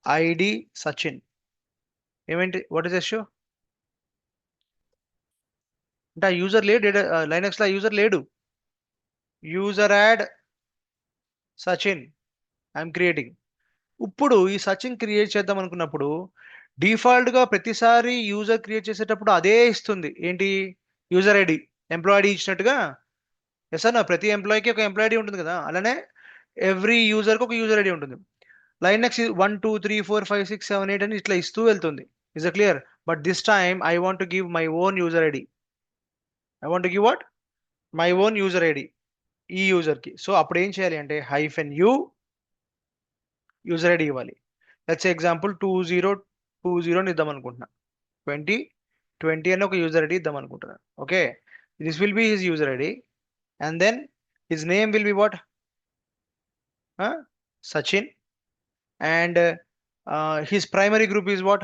ID Sachin. What is the issue? అంటే user లేడు, Linux లో user లేడు. User add Sachin I'm creating. ఇప్పుడు ఈ Sachin create చేద్దాం అనుకున్నప్పుడు default గా ప్రతిసారి యూజర్ క్రియేట్ చేసేటప్పుడు అదే ఇస్తుంది ఏంటి, యూజర్ ఐడి ఎంప్లాయీ ఐడి ఇచ్చినట్టుగా. ఎస్ అన్న, ప్రతి ఎంప్లాయీకి ఒక ఎంప్లాయీ ఐడి ఉంటుంది కదా, అలానే ఎవ్రీ యూజర్కి ఒక యూజర్ ఐడి ఉంటుంది. లైనక్స్ 1 2 3 4 5 6 7 8 అని ఇట్లా ఇస్తూ వెళ్తుంది. Is a clear? But this time I want give my own user ID. I want give what, my own user ID ఈ యూజర్ కి. సో అప్పుడు ఏం చేయాలి అంటే -u యూజర్ ఐడి ఇవ్వాలి. లెట్స్ ఎగ్జాంపుల్ 2020 అని ఇద్దాం అనుకుంటున్నా, 2020 అని ఒక యూజర్ ఐడి ఇద్దాం అనుకుంటున్నా. Okay, this will be his user ID and then his name will be what, Sachin, and his primary group is what,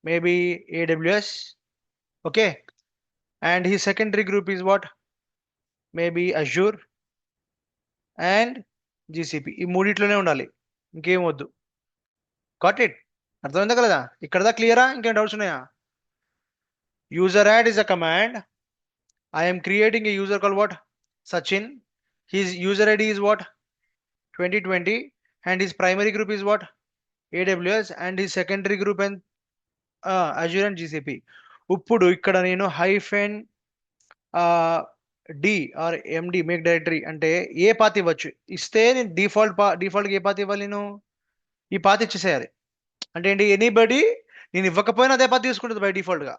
maybe AWS. Okay, and his secondary group is what, maybe Azure and GCP. ఈ మూడిట్లోనే ఉండాలి, ఇంకేం వద్దు. Got it? అర్థమైందా కదా, ఇక్కడ దా క్లియరా, ఇంకేం doubts ఉన్నాయా? User add is a command. I'm creating a user call what Sachin. His user ID is what 2020 and his primary group is what AWS and his secondary group and Azure and GCP. ఇప్పుడు ఇక్కడ నేను D R MD make directory అంటే ఏ path ఇవ్వచ్చు. ఇస్తే నేను డిఫాల్ట్గా ఏ path ఇవ్వాలి, నేను ఈ పాత్ ఇచ్చేసేయాలి. అంటే ఏంటి, ఎనీబడి నేను ఇవ్వకపోయినా అదే పాత్ తీసుకుంటుంది బై డిఫాల్ట్గా.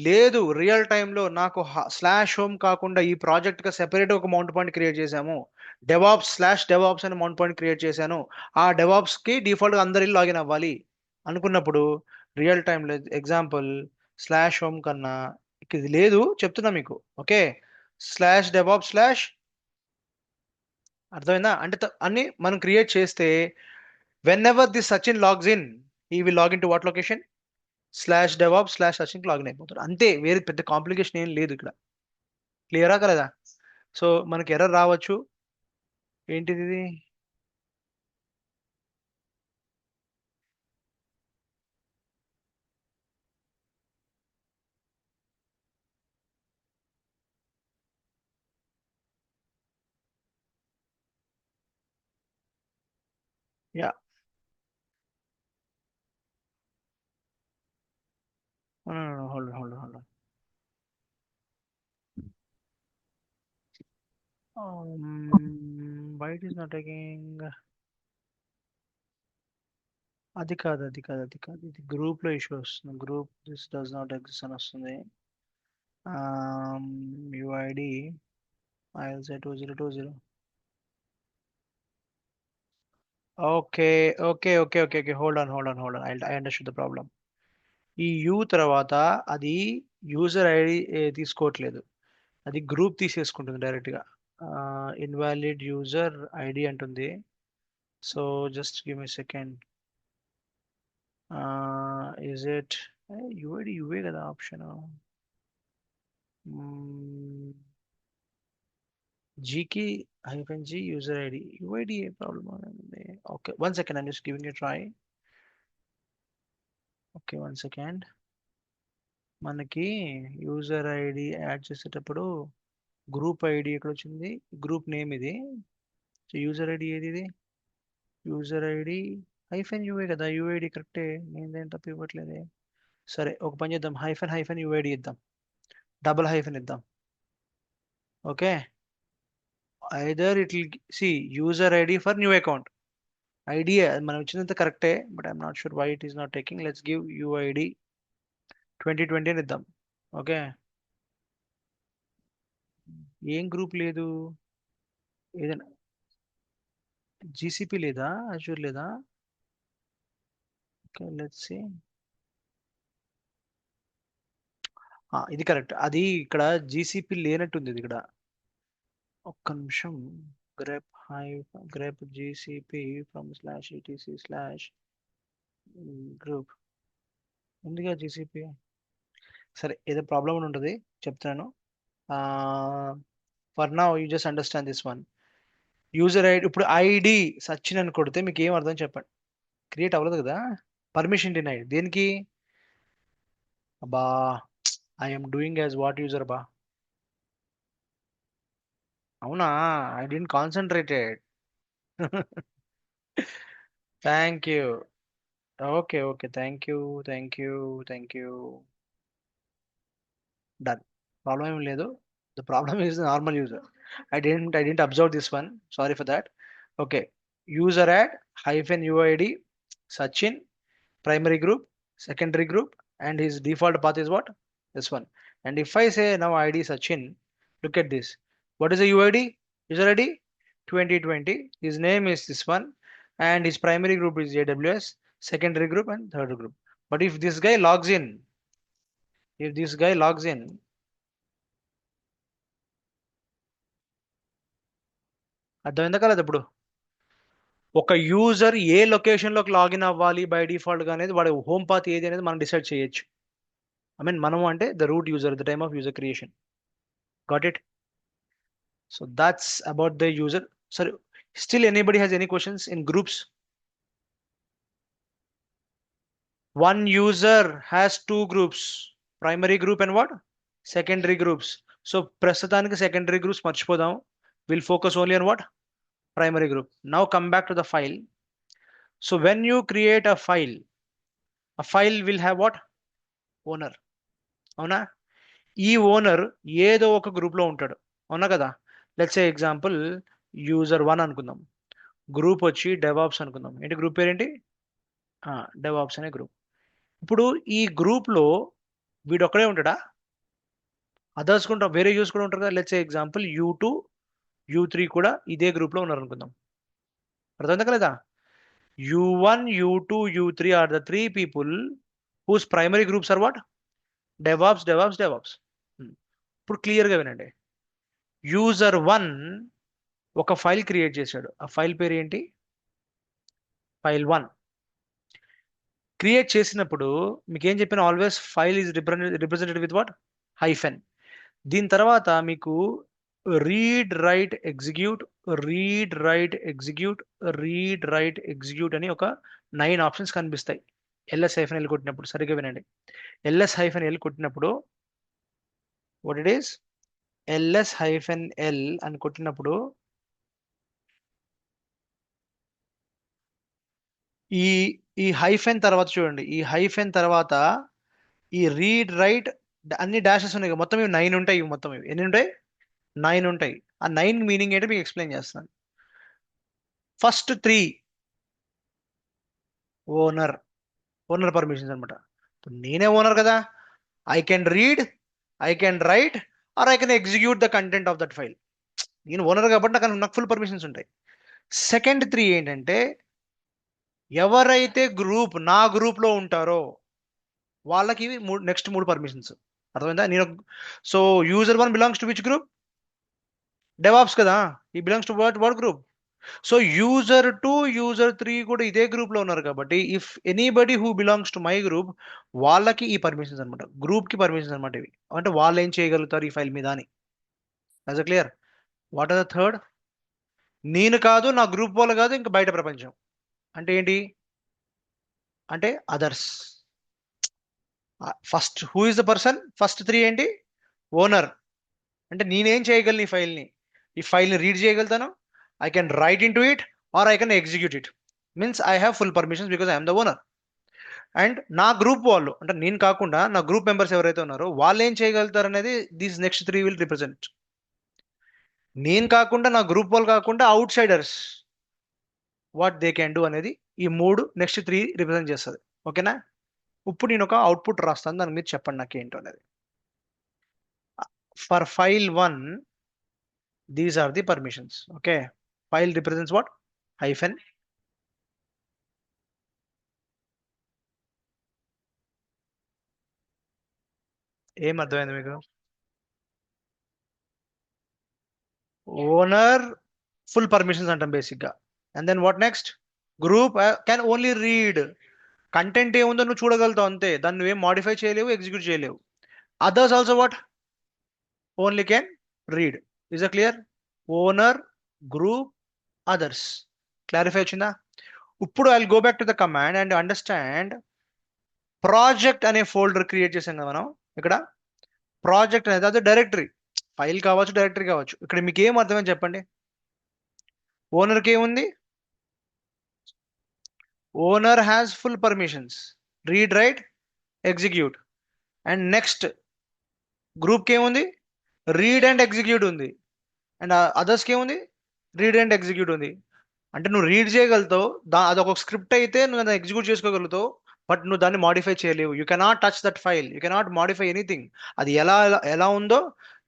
లేదు, రియల్ టైంలో నాకు స్లాష్ హోమ్ కాకుండా ఈ ప్రాజెక్ట్గా సెపరేట్ ఒక మౌంట్ పాయింట్ క్రియేట్ చేశాము, డెవాప్స్ స్లాష్ డెవాప్స్ అని మౌంట్ పాయింట్ క్రియేట్ చేశాను, ఆ డెవాప్స్కి డిఫాల్ట్గా అందరి లాగిన్ అవ్వాలి అనుకున్నప్పుడు రియల్ టైంలో ఎగ్జాంపుల్ స్లాష్ హోమ్ కన్నా ఇది లేదు చెప్తున్నా మీకు. ఓకే, స్లాష్ డెవాప్ స్లాష్, అర్థమైందా అంటే అన్ని మనం క్రియేట్ చేస్తే whenever this Sachin logs in, he will login to what location, slash devops slash Sachin login అయిపోతాడు అంతే. వేరే పెద్ద కాంప్లికేషన్ ఏం లేదు ఇక్కడ. క్లియరా కలదా? సో మనకి ఎర్రర్ రావచ్చు. ఏంటిది ఇది? Yeah, hold hold hold. Wait is not taking. అది కాదు ఇది గ్రూప్ లో ఇష్యూ వస్తుంది. Group this does not exist అని వస్తుంది. యుఐడి ఐఎల్సే 2020. Okay okay, hold on I understood the problem. ఈ యూ తర్వాత అది యూజర్ ఐడి తీసుకోవట్లేదు, అది గ్రూప్ తీసేసుకుంటుంది డైరెక్ట్గా. ఇన్వాలిడ్ యూజర్ ఐడి అంటుంది. So just give me second. Is it UID యువే కదా ఆప్షన్? జీకి -G యూజర్ ఐడి యుఐడి ఏ ప్రాబ్లమ్ ఉంది? Okay, one second, I'm just giving a try. Okay, one second. మనకి యూజర్ ఐడి యాడ్ చేసేటప్పుడు group ID ఎక్కడ వచ్చింది, గ్రూప్ నేమ్ ఇది. సో యూజర్ ఐడి ఏది ఇది, యూజర్ ఐడి -యుఏ కదా, యూఐడి కరెక్టే, నేనేం తప్పు ఇవ్వట్లేదే. సరే ఒక పని చేద్దాం, హైఫెన్ యూఐడి ఇద్దాం, డబుల్ హైఫెన్ ఇద్దాం. Okay, either it will see user ID for new account. ID మనం ఇచ్చినంత కరెక్టే, but I'm not sure why it is not taking. Let's give UID 2020 అని ఇద్దాం. ఓకే, ఏం గ్రూప్ లేదు, ఏదైనా జీసీపీ లేదా, అజూర్ లేదా? Okay let's see. ఇది కరెక్ట్, అది ఇక్కడ జీసీపీ లేనట్టుంది ఇది ఇక్కడ. ఒక్క నిమిషం. Grep high grep GCP from slash ETC slash group ఉందిగా జీసీపీ. సరే ఏదో ప్రాబ్లం ఉంటుంది, చెప్తాను. For now you just understand this one. User ID ఇప్పుడు ఐడి సచిన్ అని కొడితే మీకు ఏం అర్థం చెప్పండి. క్రియేట్ అవ్వలేదు కదా, పర్మిషన్ డినైడ్ దేనికి? అబ్బా, I'm doing as what user బా. అవునా, I didn't concentrated. Thank you. Okay thank you. Done, problem ఏం లేదు. The problem is normal user. I didn't observe this one, sorry for that. Okay, user add -uid Sachin, primary group, secondary group, and his default path is what, this one. And if I say now id Sachin, look at this, what is the uid, user id 2020, his name is this one, and his primary group is aws, secondary group and third group. But if this guy logs in, అర్థమైందా కదా ఇప్పుడు? ఒక user ఏ location లోకి login అవ్వాలి by default గా అనేది, వాడి home path ఏది అనేది మనం డిసైడ్ చేయొచ్చు. ఐ మీన్ మనము అంటే the root user, the time of user creation. Got it? So that's about the user. సరే, still anybody has any questions in groups? One user has two groups, primary group and what, secondary groups. So ప్రస్తుతానికి secondary groups మర్చిపోదాం, will focus only on what, primary group. Now come back to the file. So when you create a file will have what, owner, అవునా? ఈ owner ఏదో ఒక group లో ఉంటాడు, అవునా కదా? లెట్స్ సే ఎగ్జాంపుల్ user 1 అనుకుందాం. గ్రూప్ వచ్చి డెవాప్స్ అనుకుందాం. ఏంటి గ్రూప్ పేరు ఏంటి? డెవాప్స్ అనే గ్రూప్. ఇప్పుడు ఈ గ్రూప్ లో వీడు ఒక్కడే ఉంటాడా? అదర్స్ కూడా వేరే యూస్ కూడా ఉంటారు కదా. Let's say example U2 U3 కూడా ఇదే గ్రూప్ లో ఉన్నారు అనుకుందాం. అర్థమైందా కదా? U1 U2 U3 are the three people whose primary groups are what? DevOps. ఇప్పుడు క్లియర్ గా వినండి. user 1 ఒక ఫైల్ క్రియేట్ చేశాడు. ఆ ఫైల్ పేరు ఏంటి? file1 క్రియేట్ చేసినప్పుడు మీకు ఏం చెప్పిన, always file is represented with what? Hyphen. దీని తర్వాత మీకు read write execute, read write execute, read write execute అని ఒక 9 ఆప్షన్స్ కనిపిస్తాయి. ls-l కొట్టినప్పుడు సరిగ్గా వినండి. ls-l కొట్టినప్పుడు వాట్ ఇట్ ఈస్, ls-l అని కొట్టినప్పుడు ఈ ఈ హైఫెన్ తర్వాత చూడండి, ఈ హైఫెన్ తర్వాత ఈ రీడ్ రైట్ అన్ని డాషెస్ ఉన్నాయి కదా, మొత్తం ఇవి 9 ఉంటాయి. ఇవి మొత్తం ఇవి ఎన్ని ఉంటాయి? 9 ఉంటాయి. ఆ 9 మీనింగ్ ఏంటో మీకు ఎక్స్ప్లెయిన్ చేస్తాను. ఫస్ట్ 3 ఓనర్, ఓనర్ పర్మిషన్స్ అనమాట. నేనే ఓనర్ కదా, I can read, I can write, or I can execute the content of that file. నేను ఓనర్ కాబట్టి నాకు ఫుల్ పర్మిషన్స్ ఉంటాయి. సెకండ్ 3 ఏంటంటే, ఎవరైతే నా గ్రూప్ లో ఉంటారో వాళ్ళకి ఇవి నెక్స్ట్ 3 పర్మిషన్స్. అర్థమైందా? So user 1 belongs to which group? DevOps కదా. ఈ belongs to what group? So user 2 user 3 కూడా ఇదే గ్రూప్ లో ఉన్నారు కాబట్టి if anybody who belongs to my group, వాళ్ళకి ఈ పర్మిషన్స్ అనమాట, గ్రూప్ కి పర్మిషన్స్ అనమాట ఇవి. అంటే వాళ్ళు ఏం చేయగలుగుతారు ఈ ఫైల్ మీద అని. As clear. What are the third? నేను కాదు, నా గ్రూప్ వాళ్ళు కాదు, ఇంకా బయట ప్రపంచం. అంటే ఏంటి? అంటే others. First who is the person? First 3 ఏంటి? ఓనర్. అంటే నేనేం చేయగలను ఈ ఫైల్ని రీడ్ చేయగలుగుతాను, I can write into it, or I can execute it. Means I have full permissions because I'm the owner. And నా గ్రూప్ వాళ్ళు అంటే నేను కాకుండా నా గ్రూప్ మెంబర్స్ ఎవరైతే ఉన్నారో వాళ్ళు ఏం చేయగలుగుతారు అనేది దీస్ నెక్స్ట్ 3 విల్ రిప్రజెంట్. నేను కాకుండా, నా గ్రూప్ వాళ్ళు కాకుండా outsiders what they can do అనేది ఈ 3 నెక్స్ట్ 3 రిప్రజెంట్ చేస్తుంది. ఓకేనా? ఇప్పుడు నేను ఒక అవుట్పుట్ రాస్తాను, దాని మీద చెప్పండి నాకు ఏంటో అనేది. For file1 these are the permissions. Okay, file represents what? Hyphen. ఏం అర్థమైంది మీకు? ఓనర్ ఫుల్ పర్మిషన్స్ అంటాం బేసిక్ గా. And then what next? Group can only read. Content ఏముందో నువ్వు చూడగలుగుతావు అంతే, దాన్ని నువ్వేం మాడిఫై చేయలేవు, ఎగ్జిక్యూట్ చేయలేవు. Others also what? Only can read. Is a clear? Owner, group, others. Clarify వచ్చిందా? ఇప్పుడు I go back to the command and understand. Project అనే ఫోల్డర్ క్రియేట్ చేసాం కదా మనం ఇక్కడ. ప్రాజెక్ట్ అనేది అదే డైరెక్టరీ, ఫైల్ కావచ్చు, డైరెక్టరీ కావచ్చు. ఇక్కడ మీకు ఏం అర్థమని చెప్పండి. ఓనర్కి ఏముంది? Owner has full permissions, read write execute. And next గ్రూప్కి ఏముంది? రీడ్ అండ్ ఎగ్జిక్యూట్ ఉంది. అండ్ అదర్స్కి ఏముంది? రీడ్ అండ్ ఎగ్జిక్యూట్ ఉంది. అంటే నువ్వు రీడ్ చేయగలుగుతావు, అదొక స్క్రిప్ట్ అయితే నువ్వు దాన్ని ఎగ్జిక్యూట్ చేసుకోగలుగుతావు. బట్ నువ్వు దాన్ని మాడిఫై చేయలేవు. You cannot touch that file, you cannot modify anything. అది ఎలా ఉందో,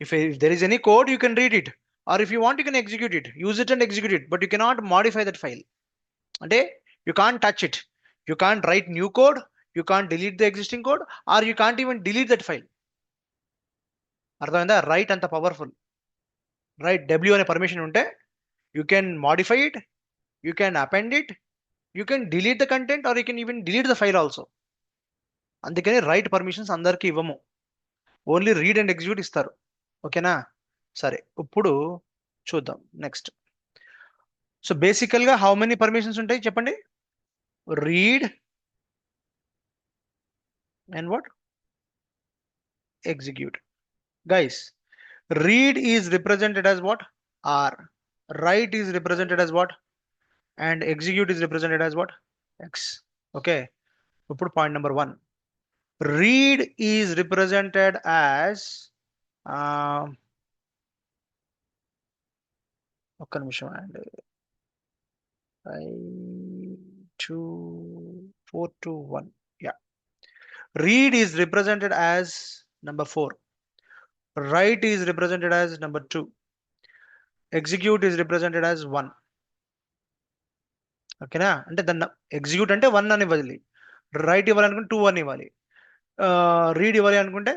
if there is any code you can read it, or if you want you can execute it, use it and execute it, but you cannot modify that file. అంటే you can't touch it, you can't write new code, you can't delete the existing code, or you can't even delete that file. అర్థమైందా? Right అంత powerful. Write W అనే permission ఉంటే you can modify it, you can append it, you can delete the content, or you can even delete the file also. అందుకని write permissions అందరికీ ఇవ్వము, only read and execute ఇస్తారు. ఓకేనా? సరే, ఇప్పుడు చూద్దాం నెక్స్ట్. సో బేసికల్ గా హౌ మెనీ పర్మిషన్స్ ఉంటాయి చెప్పండి? Read and what? Execute. Guys, read is represented as what? R. Write is represented as what? And execute is represented as what? X. Okay. ఇప్పుడు point number 1. Read is represented as ఒక్క నిమిషం అండి. 5 2 4 2 1. Yeah. Read is represented as number 4. Write is represented as number 2. Execute is represented as 1. ఓకేనా? అంటే దాన్ని execute అంటే 1 అని ఇవ్వాలి, రైట్ ఇవ్వాలనుకుంటే 2 అని ఇవ్వాలి, రీడ్ ఇవ్వాలి అనుకుంటే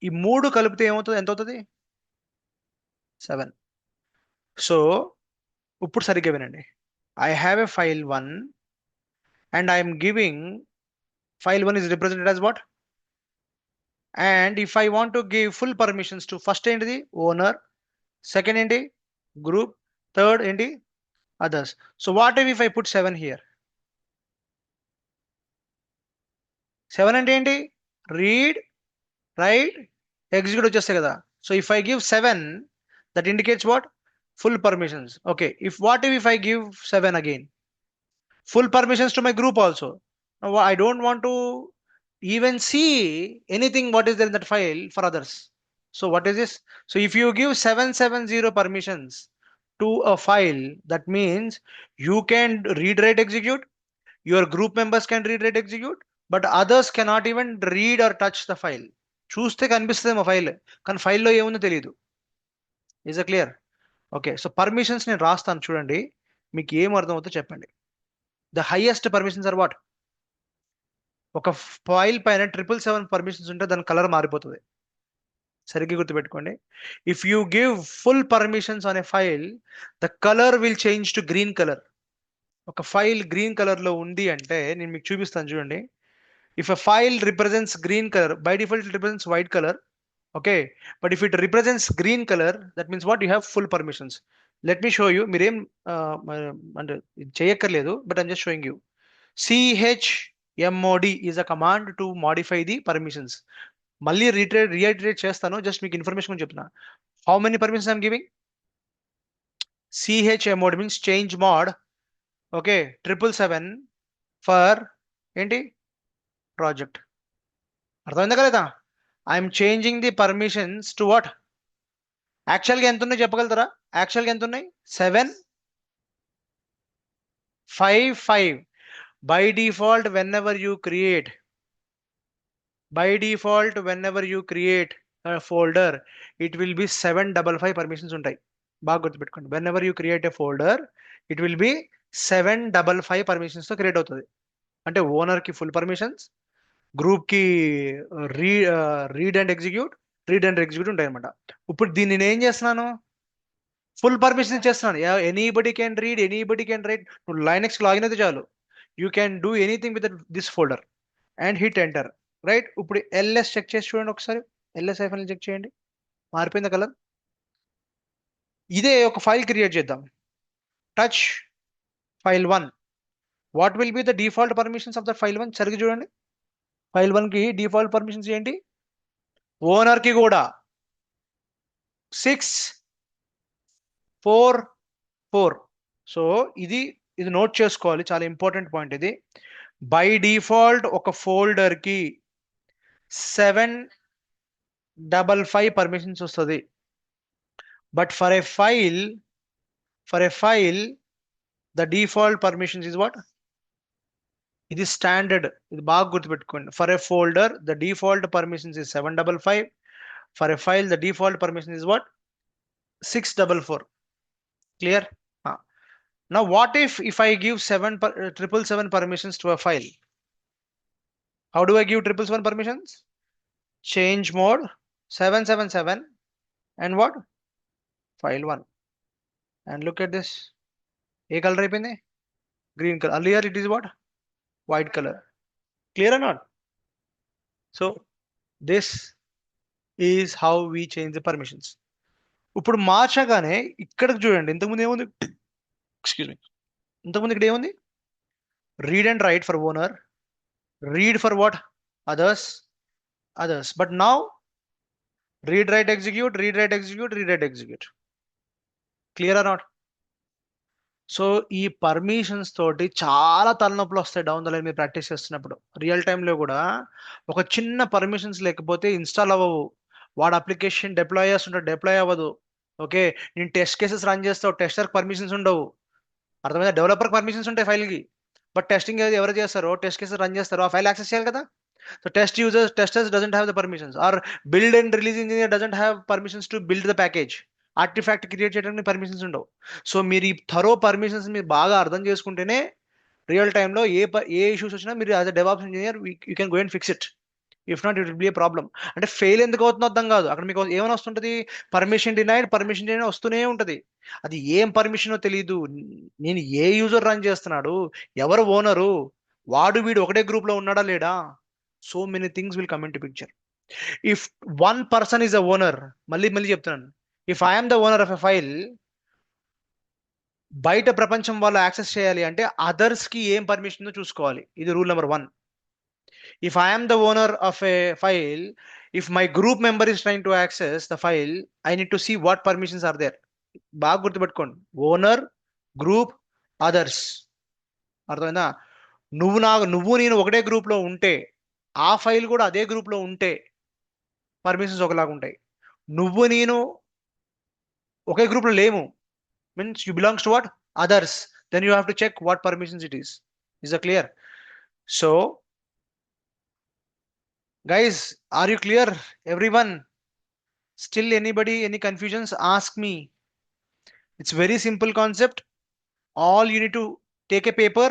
ఈ 3 కలిపితే ఏమవుతుంది, ఎంత అవుతుంది? 7. సో ఇప్పుడు సరిగ్గా వినండి. I have a file 1 and I'm giving file 1 is represented as what? And if I want to give full permissions to first ఏంటిది ఓనర్, సెకండ్ ఏంటి గ్రూప్, థర్డ్ ఏంటి others. So what if I put 7 here? 7 అంటే ఏంటి? Read, right, execute వచ్చేస్తాయి కదా. So if I give 7, that indicates what? Full permissions. Okay, what if I give 7 again? Full permissions to my group also. Now, I don't want to even see anything what is there in that file for others. So what is this? So if you give 770 permissions to a file, that means you can read, write, execute. Your group members can read, write, execute, but others cannot even read or touch the file. చూస్తే కనిపిస్తుంది మా file, కానీ ఫైల్లో ఏముందో తెలియదు. Is a clear? Okay, so permissions నేను రాస్తాను చూడండి, మీకు ఏం అర్థమవుతుందో చెప్పండి. The highest permissions are what? ఒక ఫైల్ పైన 777 పర్మిషన్స్ ఉంటే దాని కలర్ మారిపోతుంది. సరిగ్గా గుర్తుపెట్టుకోండి. If you give full permissions on a file, the colour will change to green colour. ఒక ఫైల్ గ్రీన్ కలర్ లో ఉంది అంటే నేను మీకు చూపిస్తాను చూడండి. If a file represents green colour, by default it represents white colour. Okay, but if it represents green colour, that means what? You have full permissions. Let me show you. మీరేం అంటే చేయక్కర్లేదు, but I'm just showing you. chmod is a command to modify the permissions. మళ్ళీ reiterate చేస్తాను, just మీకు information చెప్తున్నా. How many permissions I'm giving? chmod means change mode. Okay, 777 for ఏంటి? Project. అర్థమైందా కదా? I'm changing the permissions to what? యాక్చువల్గా ఎంత ఉన్నాయి చెప్పగలుగుతారా? యాక్చువల్గా ఎంత ఉన్నాయి? 755. By default, whenever you create a folder, it will be 755 permissions ఉంటాయి. బాగా గుర్తుపెట్టుకోండి. whenever you create a folder, it will be 755 permissions తో క్రియేట్ అవుతుంది. అంటే ఓనర్ కి ఫుల్ పర్మిషన్స్, గ్రూప్ కి రీడ్ అండ్ ఎగ్జిక్యూట్ ఉంటాయి అనమాట. ఇప్పుడు దీన్ని నేను ఏం చేస్తున్నాను? ఫుల్ పర్మిషన్ చేస్తున్నాను. Anybody can read, anybody can write. నువ్వు లైనెక్స్ లాగిన్ అయితే చాలు, you can do anything with this folder and hit enter. Right, ఇప్పుడు ఎల్ఎస్ చెక్ చేసి చూడండి ఒకసారి. ఎల్ఎస్ ఐఫన్ చెక్ చేయండి, మారిపోయింది కలర్. ఇదే ఒక ఫైల్ క్రియేట్ చేద్దాం. Touch file 1. What will be the default permissions of the file 1? సరిగ్గా చూడండి. ఫైల్ 1 కి డిఫాల్ట్ పర్మిషన్స్ ఏంటి? ఓనర్ కి కూడా 6 4 4. సో ఇది నోట్ చేసుకోవాలి, చాలా ఇంపార్టెంట్ పాయింట్ ఇది. బై డిఫాల్ట్ ఒక ఫోల్డర్ కి 755 పర్మిషన్స్ వస్తుంది. But for a file the default permissions is what? ఇది స్టాండర్డ్, ఇది బాగా గుర్తుపెట్టుకోండి. For a folder the default permissions is 755. For a file the default permission is what? 644. Clear? Now what if I give 777 permissions to a file? How do I give 777 permissions? Change mode 777 and what? File 1. And look at this. A color అయిపోయింది, green color. Earlier it is what? White color. Clear or not? So this is how we change the permissions. ఇప్పుడు మార్చగానే ఇక్కడికి చూడండి, ఇంతకుముందు ఏముంది? Excuse me, ఇంతకుముందు ఇక్కడ ఏముంది? Read and right for owner, read for what? Others. But now read, write, execute. Clear or not? So ఈ permissions తోటి చాలా తలనొప్పులు వస్తాయి డౌన్ ద లైన్ మీరు ప్రాక్టీస్ చేస్తున్నప్పుడు. రియల్ టైంలో కూడా ఒక చిన్న పర్మిషన్స్ లేకపోతే ఇన్స్టాల్ అవ్వవు. వాడు అప్లికేషన్ డిప్లాయ్ చేస్తుంటాడు, డిప్లాయ్ అవ్వదు. ఓకే, నేను టెస్ట్ కేసెస్ రన్ చేస్తావు, టెస్టర్ పర్మిషన్స్ ఉండవు. అర్థమైందా? డెవలపర్ పర్మిషన్స్ ఉంటాయి ఫైల్కి, బట్ టెస్టింగ్ ఎవరు చేస్తారో, టెస్ట్ కేసెస్ రన్ చేస్తారో ఆ ఫైల్ యాక్సెస్ చేయాలి కదా. So testers doesn't have the permissions, or build and release engineer doesn't have permissions to build the package. Artefact create చేయడానికి పర్మిషన్స్ ఉండవు. సో మీరు ఈ థరో పర్మిషన్స్ మీరు బాగా అర్థం చేసుకుంటేనే రియల్ టైంలో ఏ ఇష్యూస్ వచ్చినా మీరు as a DevOps engineer you can go and fix it. If not it will B A problem. అంటే ఫెయిల్ ఎందుకు అవుతుందో అర్థం కాదు. అక్కడ మీకు ఏమైనా వస్తుంటది, పర్మిషన్ డినైడ్ వస్తూనే ఉంటది. అది ఏం పర్మిషనో తెలియదు. నేను ఏ యూజర్ రన్ చేస్తున్నాడు, ఎవరు ఓనరు, వాడు వీడు ఒకటే గ్రూప్ లో ఉన్నాడా లేడా, so many things will come in to picture. If one person is a owner, మళ్ళీ మళ్ళీ చెప్తున్నాను, if I'm the owner of a file, బయట ప్రపంచం వాళ్ళు యాక్సెస్ చేయాలి అంటే అదర్స్ కి ఏం పర్మిషన్ ఉందో చూసుకోవాలి. ఇది rule number 1. If I am the owner of a file, if my group member is trying to access the file, I need to see what permissions are there. బాగా గుర్తుపెట్టుకోండి, owner, group, others. అర్థమైందా? నువ్వు నేను ఒకటే group లో ఉంటే, ఆ file కూడా అదే గ్రూప్ లో ఉంటే పర్మిషన్స్ ఒకలాగా ఉంటాయి. నువ్వు నేను ఒకే గ్రూప్ లో లేము, means you belongs to what, others, then you have to check what permissions it is. Is a clear? So guys, are you clear, everyone? Still anybody, any confusions, ask me. It's very simple concept. All you need to take a paper,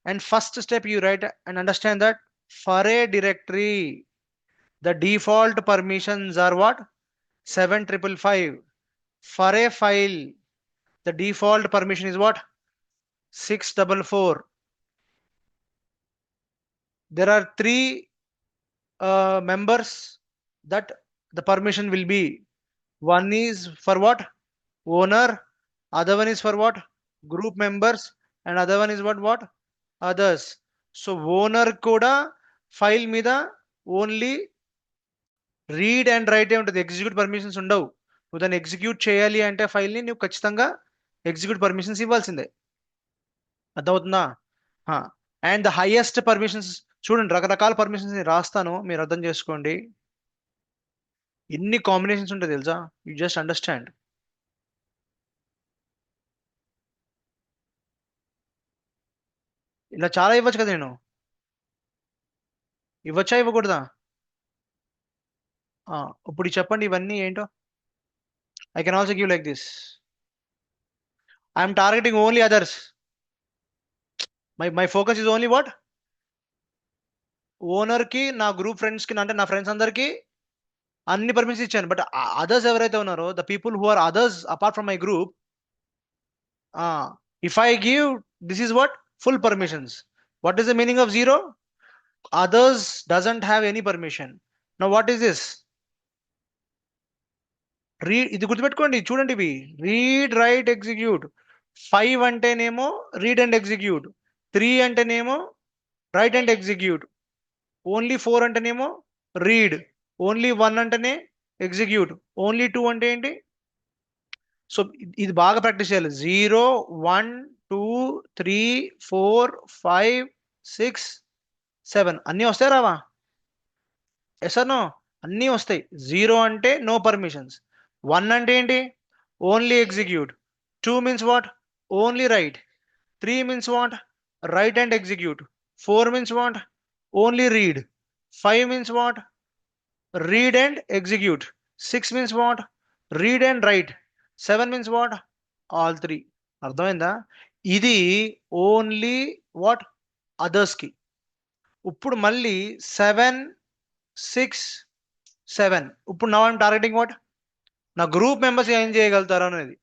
and first step you write and understand that for a directory the default permissions are what, 7555. For a file the default permission is what, 644. There are three members that the permission will be. One is for what, owner, other one is for what, group members, and other one is what, others. So owner కూడా file మీద only read and right ఏ ఉంటుంది, execute permissions ఉండవు. నువ్వు దాన్ని execute చేయాలి అంటే ఫైల్ని నువ్వు ఖచ్చితంగా ఎగ్జిక్యూట్ పర్మిషన్స్ ఇవ్వాల్సిందే. అర్థమవుతుందా? అండ్ ద హైయెస్ట్ పర్మిషన్స్, చూడండి రకరకాల పర్మిషన్స్ రాస్తాను, మీరు అర్థం చేసుకోండి. ఎన్ని కాంబినేషన్స్ ఉంటాయి తెలుసా, యూ జస్ట్ అండర్స్టాండ్. ఇలా చాలా ఇవ్వచ్చు కదా నేను, ఇవ్వచ్చా ఇవ్వకూడదా? ఇప్పుడు చెప్పండి ఇవన్నీ ఏంటో. I can also give like this. I'm targeting only others. My focus is only what, owner కి, నా గ్రూప్ ఫ్రెండ్స్ కి, అంటే నా ఫ్రెండ్స్ అందరికి అన్ని పర్మిషన్స్ ఇచ్చాను. బట్ అదర్స్ ఎవరైతే ఉన్నారో, the people who are others apart from my group, if I give, this is what, full permissions. What is the meaning of zero? Others doesn't have any permission. Now what is this? ఇది గుర్తుపెట్టుకోండి, చూడండి ఇవి, read, right, execute. 5 అంటేనేమో read and execute, 3 అంటేనేమో right and execute, only 4 అంటేనేమో read, only 1 అంటేనే execute, only 2 అంటే ఏంటి? సో ఇది బాగా ప్రాక్టీస్ చేయాలి. 0, 1, 2, 3, 4, 5, 6, 7 అన్నీ వస్తాయి రావా? Yes or no? అన్నీ వస్తాయి. 0 అంటే నో పర్మిషన్స్, 1 అంటే ఏంటి, only execute, 2 means what, only write, 3 means what, write and execute, 4 means what, only read, 5 means what, read and execute, 6 means what, read and write, 7 means what, all three. అర్థమైందా? ఇది only what, others కి. ఇప్పుడు మళ్ళీ 7, 6, 7. ఇప్పుడు now I'm targeting what, నా group members ఏం చేయగలుగుతారు అనేది.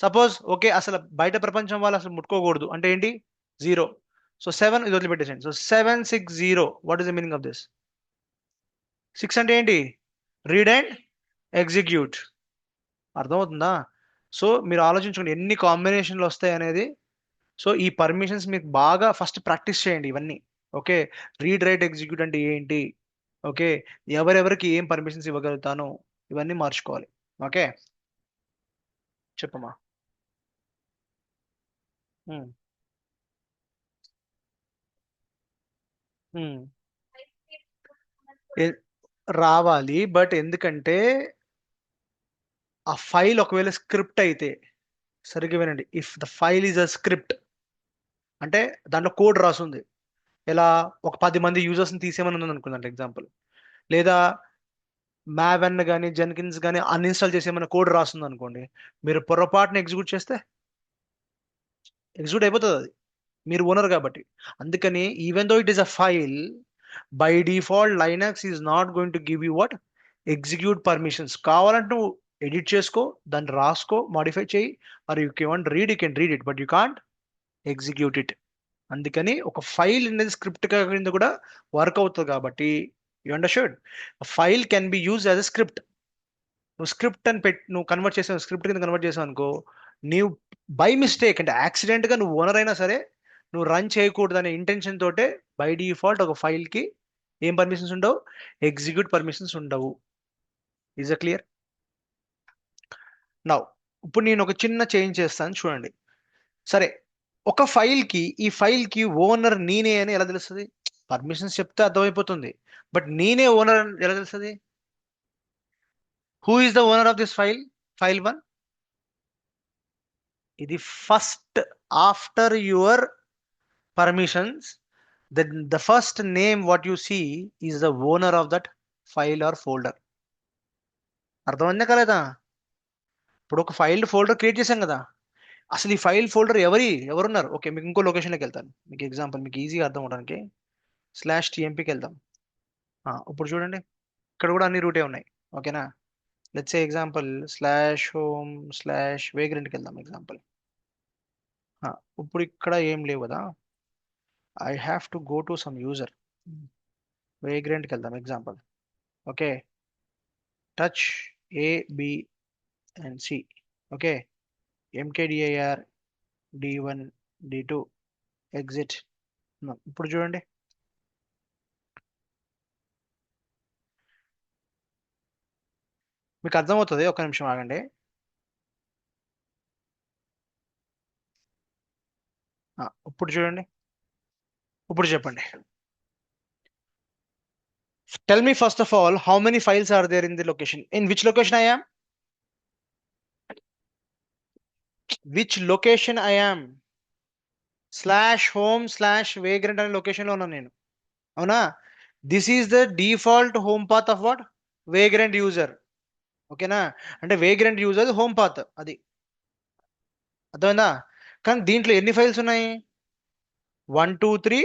సపోజ్ ఓకే, అసలు బయట ప్రపంచం వాళ్ళు అసలు ముట్టుకోకూడదు అంటే ఏంటి, 0. సో 7 ఇది వదిలిపెట్టేసండి. So 760, what is the meaning of this? 6 అంటే ఏంటి, రీడ్ అండ్ ఎగ్జిక్యూట్. అర్థమవుతుందా? సో మీరు ఆలోచించుకోండి ఎన్ని కాంబినేషన్లు వస్తాయి అనేది. సో ఈ పర్మిషన్స్ మీకు బాగా ఫస్ట్ ప్రాక్టీస్ చేయండి ఇవన్నీ. ఓకే, రీడ్, రైట్, ఎగ్జిక్యూట్ అంటే ఏంటి, ఓకే, ఎవరెవరికి ఏం పర్మిషన్స్ ఇవ్వగలుగుతాను, ఇవన్నీ మార్చుకోవాలి. ఓకే, చెప్పమ్మా. ఉమ్, ఉమ్. రావాలి, బట్ ఎందుకంటే ఆ ఫైల్ ఒకవేళ స్క్రిప్ట్ అయితే, సరిగ్గా వినండి, if the file is a script అంటే దాంట్లో కోడ్ రాసుంది, ఎలా ఒక 10 మంది యూజర్స్ని తీసేయమని ఉంది అనుకుందండి ఎగ్జాంపుల్, లేదా మ్యావెన్ కానీ జెన్కిన్స్ కానీ అన్ఇన్స్టాల్ చేసేయమన్న కోడ్ రాస్తుంది అనుకోండి, మీరు పొరపాటున ఎగ్జిక్యూట్ చేస్తే ఎగ్జిక్యూట్ అయిపోతుంది అది, మీరు ఓనర్ కాబట్టి. అందుకని even though it is a file, by default Linux is not going to give you what, execute permissions. కావాలంటే నువ్వు ఎడిట్ చేసుకో, దాన్ని రాసుకో, మాడిఫై చేయి, మరి you can read, you can read it, but you can't execute it. అందుకని ఒక file అనేది స్క్రిప్ట్ కింద కూడా వర్క్ అవుతుంది కాబట్టి, you understood, file can be use as a script. నువ్వు స్క్రిప్ట్ అని పెట్టి నువ్వు కన్వర్ట్ చేసావు, స్క్రిప్ట్ కింద కన్వర్ట్ చేసావు అనుకో, నీవు బై మిస్టేక్ అంటే యాక్సిడెంట్గా నువ్వు ఓనర్ అయినా సరే నువ్వు రన్ చేయకూడదు అనే ఇంటెన్షన్ తోటే బై డిఫాల్ట్ ఒక ఫైల్కి ఏం పర్మిషన్స్ ఉండవు, ఎగ్జిక్యూట్ పర్మిషన్స్ ఉండవు. Is a clear now? ఇప్పుడు నేను ఒక చిన్న చేంజ్ చేస్తాను చూడండి. సరే, ఒక ఫైల్కి, ఈ ఫైల్కి ఓనర్ నేనే అని ఎలా తెలుస్తుంది? పర్మిషన్స్ చెప్తే అర్థమైపోతుంది, బట్ నేనే ఓనర్ అని ఎలా తెలుస్తుంది? Who is the owner of this file? File 1. ఇది first after your permissions, the first name what you see is the owner of that file or folder. అర్థమైందా కలేదా? ఇప్పుడు ఒక ఫైల్ ఫోల్డర్ క్రియేట్ చేశాం కదా, అసలు ఈ ఫైల్ ఫోల్డర్ ఎవరున్నారు? Okay, మీకు ఇంకో లొకేషన్లోకి వెళ్తాను, మీకు ఎగ్జాంపుల్ మీకు ఈజీగా అర్థం అవడానికి /tmpకి వెళ్దాం. ఇప్పుడు చూడండి, ఇక్కడ కూడా అన్ని రూటే ఉన్నాయి. ఓకేనా? లెట్స్ సే ఎగ్జాంపుల్ /home/vagrantకి వెళ్దాం ఎగ్జాంపుల్. ఇప్పుడు ఇక్కడ ఏం లేవు కదా, I have to go to some user. వేగ్రెంట్కి వెళ్దాం example. Okay, touch A, B and C. Okay, mkdir d1 d2 exit. ఇప్పుడు చూడండి, మీకు అర్థమవుతుంది. ఒక నిమిషం ఆగండి. ఇప్పుడు చూడండి, ఇప్పుడు చెప్పండి. Tell me first of all, how many files are there in the location? In which location I am? Which location I am? /home/vagrant అనే లొకేషన్లో ఉన్నాను నేను, అవునా? This is the default home path of what, vagrant user. ఓకేనా? అంటే వేగ్రెంట్ user home path అది, అర్థమైందా? కానీ దీంట్లో ఎన్ని ఫైల్స్ ఉన్నాయి? 1 2 3.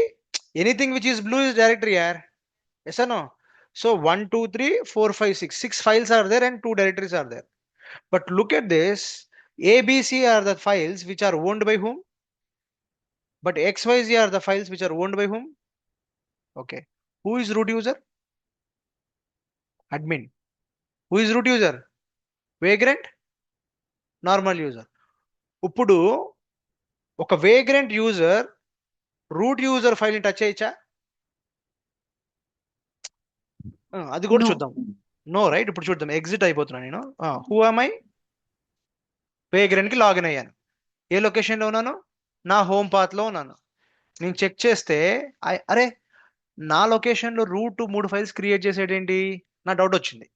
Anything which is blue is directory యార్. Yes or no? So 1 2 3 4 5 6 files are there and 2 directories are there. But look at this, ABC are the files which are owned by whom? But XYZ are the files which are owned by whom? Okay. Who is root user? Admin. Who is root user? Vagrant? Normal user. ఇప్పుడు ఒక vagrant user root user ఫైల్ని touch చేయొచ్చా? అది కూడా No. చూద్దాం. No right. ఇప్పుడు చూద్దాం, exit అయిపోతున్నాను నేను. Who am I? వేగ్రెంట్కి లాగిన్ అయ్యాను. ఏ లొకేషన్లో ఉన్నాను? నా హోమ్ పాత్లో ఉన్నాను. నేను చెక్ చేస్తే అరే, నా లొకేషన్లో రూట్ 3 ఫైల్స్ క్రియేట్ చేసేటేంటి? నా డౌట్ వచ్చింది.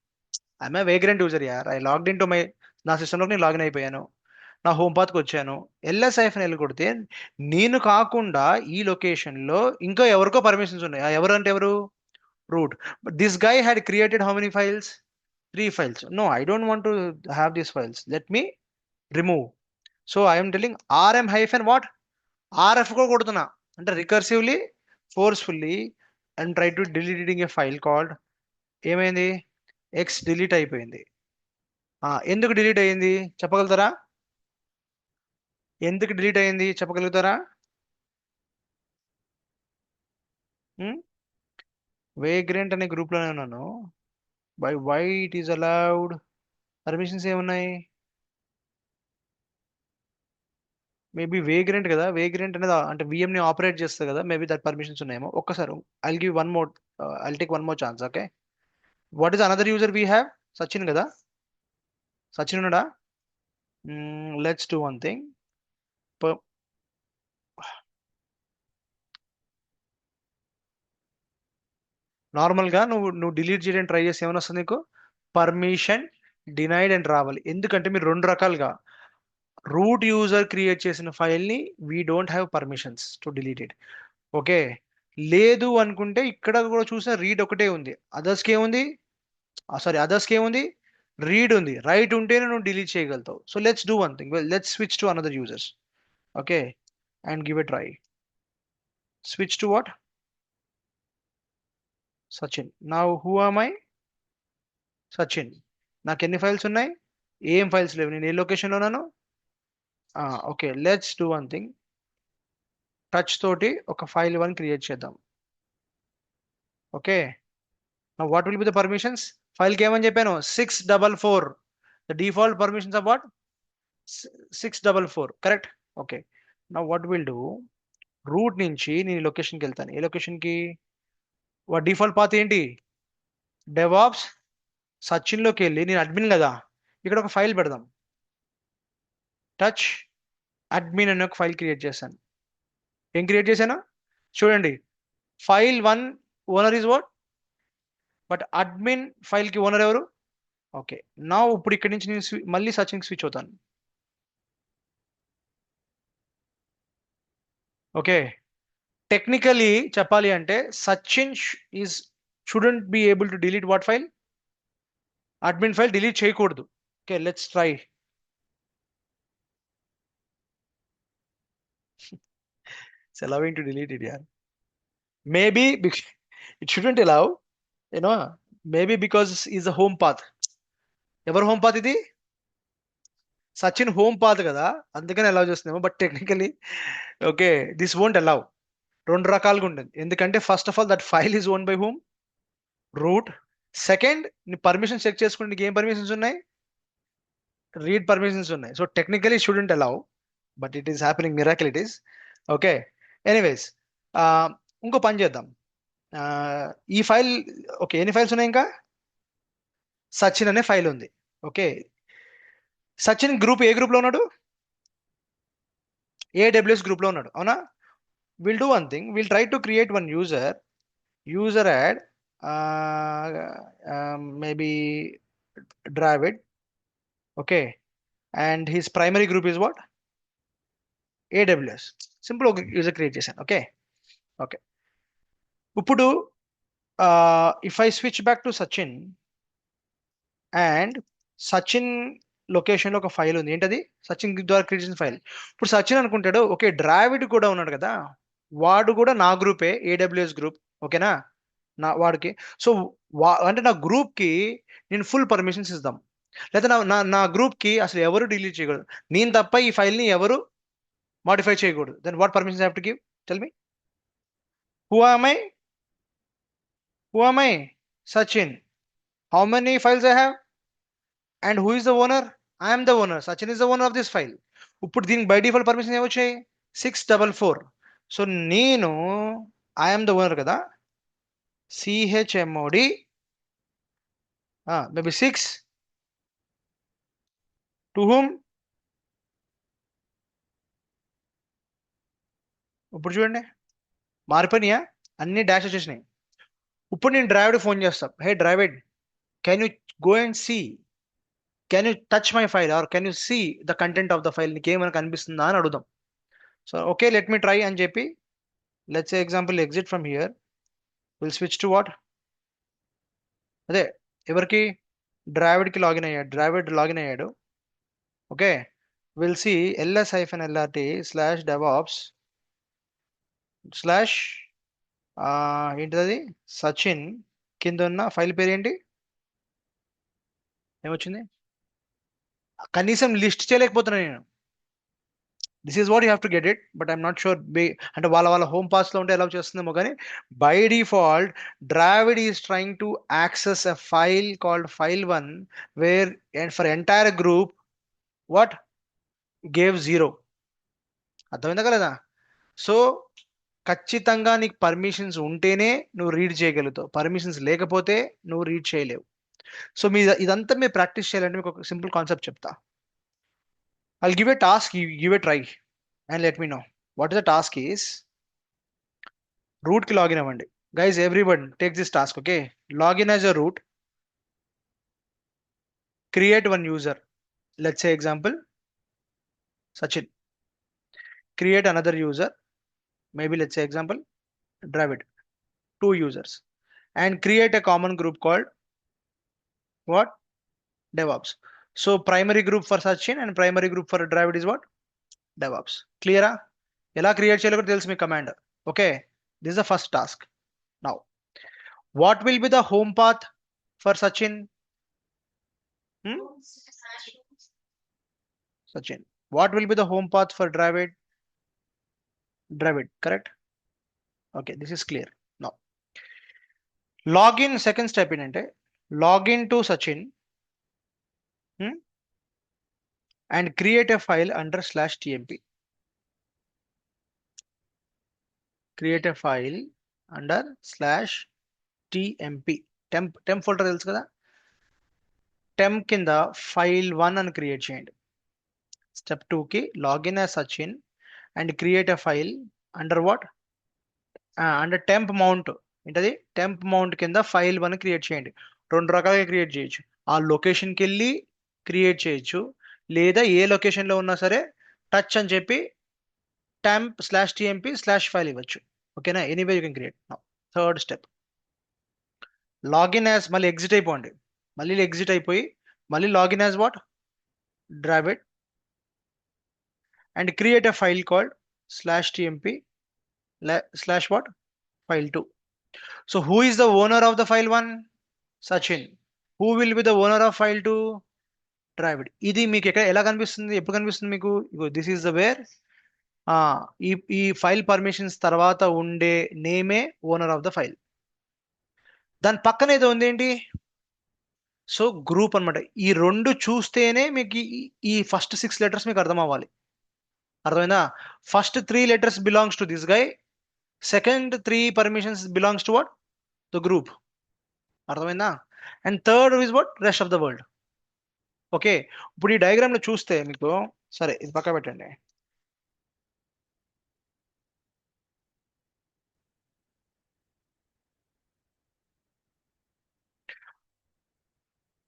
ఐఎమ్ ఏ వేగ్రెంట్ యూజర్ యార్, I logged in to my, నా సిస్టంలోకి నేను లాగిన్ అయిపోయాను, నా హోమ్ పాత్కి వచ్చాను, LS-L కొడితే నేను కాకుండా ఈ లొకేషన్లో ఇంకా ఎవరికో పర్మిషన్స్ ఉన్నాయి. ఎవరు అంటే ఎవరు? Root. But this guy had created how many files? 3 files. No, I don't want to have these files, let me remove. So I'm telling RM-what, RF కూడా కొడుతున్నా, అంటే recursively, forcefully and try to deleting a file called, ఏమైంది? X delete అయిపోయింది. ఎందుకు delete అయ్యింది చెప్పగలుగుతారా? ఎందుకు delete అయ్యింది చెప్పగలుగుతారా? వేగ్రెంట్ అనే గ్రూప్లోనే ఉన్నాను. Why it is allowed? Permissions ఏమున్నాయి? మేబీ వేగ్రెంట్ కదా, వేగ్రెంట్ అనేది అంటే విఎంని ఆపరేట్ చేస్తుంది కదా, మేబీ దట్ పర్మిషన్స్ ఉన్నాయేమో. ఒక్కసారి I'll give one more, I'll take one more chance. Okay, what is another user we have? Sachin కదా, సచిన్ ఉన్నాడా? Let's do one thing. నార్మల్గా నువ్వు డిలీట్ చేయడానికి ట్రై చేసి ఏమైనా వస్తుంది నీకు? పర్మిషన్ డినైడ్ అని రావాలి. ఎందుకంటే మీరు రెండు రకాలుగా రూట్ యూజర్ క్రియేట్ చేసిన ఫైల్ని we don't have permissions to delete it. Okay, లేదు అనుకుంటే ఇక్కడ కూడా చూసిన రీడ్ ఒకటే ఉంది, అదర్స్కి ఏముంది? సారీ, అదర్స్కి ఏముంది? రీడ్ ఉంది. రైట్ ఉంటేనే నువ్వు డిలీట్ చేయగలుగుతావు. So let's do one thing, well let's switch to another users. Okay, and give a try. Switch to what? Sachin. Now who am I? Sachin. నాకు ఎన్ని ఫైల్స్ ఉన్నాయి? ఏం ఫైల్స్ లేవు. నేను ఏ లొకేషన్లో ఉన్నాను? Okay, let's do one thing. Touch తోటి ఒక ఫైల్ వన్ క్రియేట్ చేద్దాం. Okay, what will be the permissions? ఫైల్కి ఏమని చెప్పాను? 644. The default permissions of what? 644, correct. Okay, నా వాట్ విల్ డూ, రూట్ నుంచి నేను లొకేషన్కి వెళ్తాను. ఏ లొకేషన్కి? వాట్ డిఫాల్ట్ పాత్ ఏంటి? డెవాప్స్. సచిన్లోకి వెళ్ళి నేను అడ్మిన్ కదా, ఇక్కడ ఒక ఫైల్ పెడదాం. టచ్ అడ్మిన్ అనే ఒక ఫైల్ క్రియేట్ చేశాను. ఏం క్రియేట్ చేశాను చూడండి. File one owner is what, but admin ఫైల్కి ఓనర్ ఎవరు? ఓకే, నా ఇప్పుడు ఇక్కడి నుంచి నేను మళ్ళీ సచిన్కి స్విచ్ అవుతాను. ఓకే, టెక్నికలీ చెప్పాలి అంటే Sachin is should be able to delete what file? Admin file delete చేయకూడదు. Okay, let's try. It's allowing to delete it, yeah. Maybe it shouldn't allow, you know, maybe because is a home path. ఎవరు home path ఇది? Sachin home path కదా, అందుకని allow చేస్తున్నాము. But technically okay, this won't allow. రెండు రకాలుగా ఉంటుంది. ఎందుకంటే first of all that file is own by home? Root. Second, నీ పర్మిషన్ చెక్ చేసుకుంటే నీకు ఏం పర్మిషన్స్ ఉన్నాయి? రీడ్ పర్మిషన్స్ ఉన్నాయి. So technically shouldn't allow, but it is happening, miracle it is. Okay, anyways, ఇంకో పని చేద్దాం. ఈ ఫైల్, ఓకే, ఎన్ని ఫైల్స్ ఉన్నాయి ఇంకా? సచిన్ అనే ఫైల్ ఉంది. ఓకే, సచిన్ గ్రూప్ ఏ గ్రూప్లో ఉన్నాడు? ఏడబ్ల్యూఎస్ గ్రూప్లో ఉన్నాడు, అవునా? Will do one thing, will try to create one user add, maybe Dravid. Okay, and his primary group is what? AWS. Simple ఒక యూజర్ క్రియేట్ చేశాను. ఓకే, ఓకే, ఇప్పుడు if I switch back to Sachin and Sachin లొకేషన్లో ఒక file ఉంది. ఏంటది? సచిన్ ద్వారా create చేసిన file. ఇప్పుడు సచిన్ అనుకుంటాడు, ఓకే, డ్రావిడ్ కూడా ఉన్నాడు కదా, వాడు కూడా నా గ్రూపే, ఏడబ్ల్యూఎస్ గ్రూప్. ఓకేనా, నా వాడికి. సో అంటే నా గ్రూప్కి నేను ఫుల్ పర్మిషన్స్ ఇద్దాం. లేదా నా గ్రూప్కి అసలు ఎవరు డిలీట్ చేయకూడదు, నేను తప్ప ఈ ఫైల్ని ఎవరు మాడిఫై చేయకూడదు. Then what permissions have to give? Tell me. Who am I? Who am I? Sachin. How many files I have? And who is the owner? I'm the owner. Sachin is the owner of this file. ఇప్పుడు దీనికి by default permission ఏమొచ్చాయి? 644. So నేను I'm the owner కదా, CHMOD maybe 6 to whom. ఇప్పుడు చూడండి, మారిపోయినాయా? అన్ని dash వచ్చేసినాయి. ఇప్పుడు నేను డ్రైవిడ్ ఫోన్ చేస్తాను. Hey Dravid, can you go and see, can you touch my file or can you see the content of the file? నీకు ఏమైనా కనిపిస్తుందా అని అడుగుదాం. So okay, let me try అని చెప్పి, let's example exit from here, will switch to what? అదే, ఎవరికి? డ్రైవిడ్కి లాగిన్ అయ్యాడు, డ్రైవిడ్ లాగిన్ అయ్యాడు. ఓకే, విల్ సి ls-lrt/devops/ ఏంటిది? సచిన్. కింద ఉన్న ఫైల్ పేరు ఏంటి? ఏమొచ్చింది? కనీసం లిస్ట్ చేయలేకపోతున్నా నేను. This is what you have to get it, but I'm not sure. అంటే వాళ్ళ హోమ్ పాస్లో ఉంటే ఎలా చేస్తుందేమో, కానీ by default Dravid is trying to access a file called file1 where for entire group what gave 0. అర్థమైందా కదా? సో ఖచ్చితంగా నీకు పర్మిషన్స్ ఉంటేనే నువ్వు రీడ్ చేయగలుగుతావు, పర్మిషన్స్ లేకపోతే నువ్వు రీడ్ చేయలేవు. సో ఇదంతా మీరు ప్రాక్టీస్ చేయాలంటే మీకు ఒక సింపుల్ కాన్సెప్ట్ చెప్తా. I'll give a task, you give a try and let me know. What is the task is, root కి లాగిన్ అవ్వండి. Guys, everyone take this task, okay? Log in as a root, create one user. Let's say example, Sachin. Create another user, maybe let's say example, Dravid. Two users. And create a common group called what? DevOps. So primary group for Sachin and primary group for Dravid is what? DevOps. Clear? ఎలా create చేయాలో కూడా తెలుసు మీ command. Okay, this is the first task. Now what will be the home path for Sachin? Sachin. What will be the home path for Dravid? Dravid, correct? Okay, this is clear. Now, login second step in ante login to Sachin, and create a file under /tmp. Create a file under /tmp. Temp folder తెలుసు కదా, temp కింద file1 అని create చేయండి. Step 2 కి login as Sachin and create a file under what? Under temp mount. ఏంటది? Temp mount కింద file1 create చేయండి. రెండు రకాలుగా క్రియేట్ చేయొచ్చు. ఆ లొకేషన్కి వెళ్ళి క్రియేట్ చేయొచ్చు, లేదా ఏ లొకేషన్లో ఉన్నా సరే టచ్ అని చెప్పి temp/tmp/file ఇవ్వచ్చు. ఓకేనా? Anyway you can create. Third step, login as, మళ్ళీ ఎగ్జిట్ అయిపోండి. మళ్ళీ ఎగ్జిట్ అయిపోయి మళ్ళీ login as what? Dravid, and create a file called /tmp/what? File2. So who is the owner of the file1? Sachin. Who will be the owner of file2? Dravid. ఇది మీకు ఎక్కడ ఎలా కనిపిస్తుంది, ఎప్పుడు కనిపిస్తుంది మీకు? దిస్ ఈస్ ద వేర్ ఈ file permissions తర్వాత ఉండే నేమే ఓనర్ ఆఫ్ ద ఫైల్. దాని పక్కన ఏదో ఉంది ఏంటి? సో గ్రూప్ అన్నమాట. ఈ రెండు చూస్తేనే మీకు ఈ ఫస్ట్ 6 లెటర్స్ మీకు అర్థం అవ్వాలి. అర్థమైందా? First 3 letters belongs to this guy, second 3 permissions belongs to what? The group. అర్థమైందా? And third is what? Rest of the world. Okay, ఇప్పుడు ఈ డయాగ్రామ్ లో చూస్తే మీకు, సరే ఇది పక్క పెట్టండి.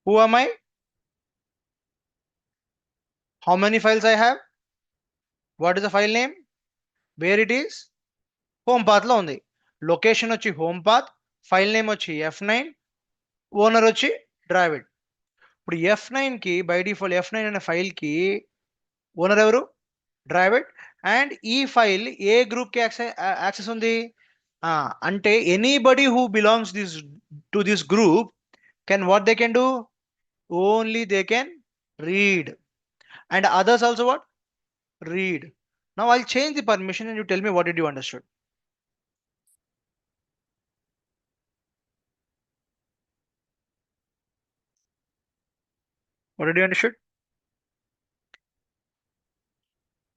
Who am I? How many files I have? What is the file name? Where it is? Home path లో ఉంది. లొకేషన్ వచ్చి హోమ్ పాత్, ఫైల్ నేమ్ వచ్చి F9, ఓనర్ వచ్చి Dravid. ఇప్పుడు F9 కి బై డిఫాల్ట్ F9 అనే ఫైల్ కి owner ఎవరు? Dravid. అండ్ ఈ ఫైల్ ఏ గ్రూప్ కి యాక్సెస్ ఉంది అంటే anybody who belongs to this group can what they can do? Only they can read, and others also what? Read. Now I'll change the permission and you tell me what did you understood. What did you understood?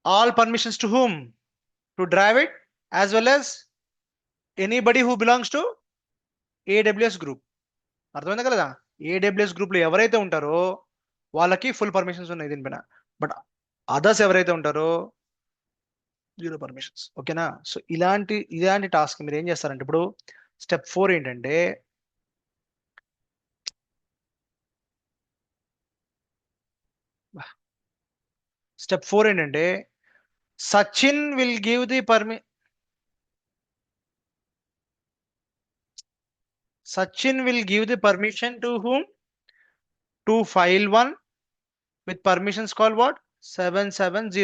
All permissions to whom? To Dravid as well as anybody who belongs to AWS group. అర్థమైందా కదా? AWS group లో ఎవరైతే ఉంటారో వాళ్ళకి full permissions ఉన్నాయి దీనిపైన, but others ఎవరైతే ఉంటారో 0 పర్మిషన్స్. ఓకేనా? సో ఇలాంటి టాస్క్ మీరు ఏం చేస్తారంటే, ఇప్పుడు స్టెప్ 4 ఏంటంటే, Sachin will give the permission to whom? To file1 with permissions called what? 770.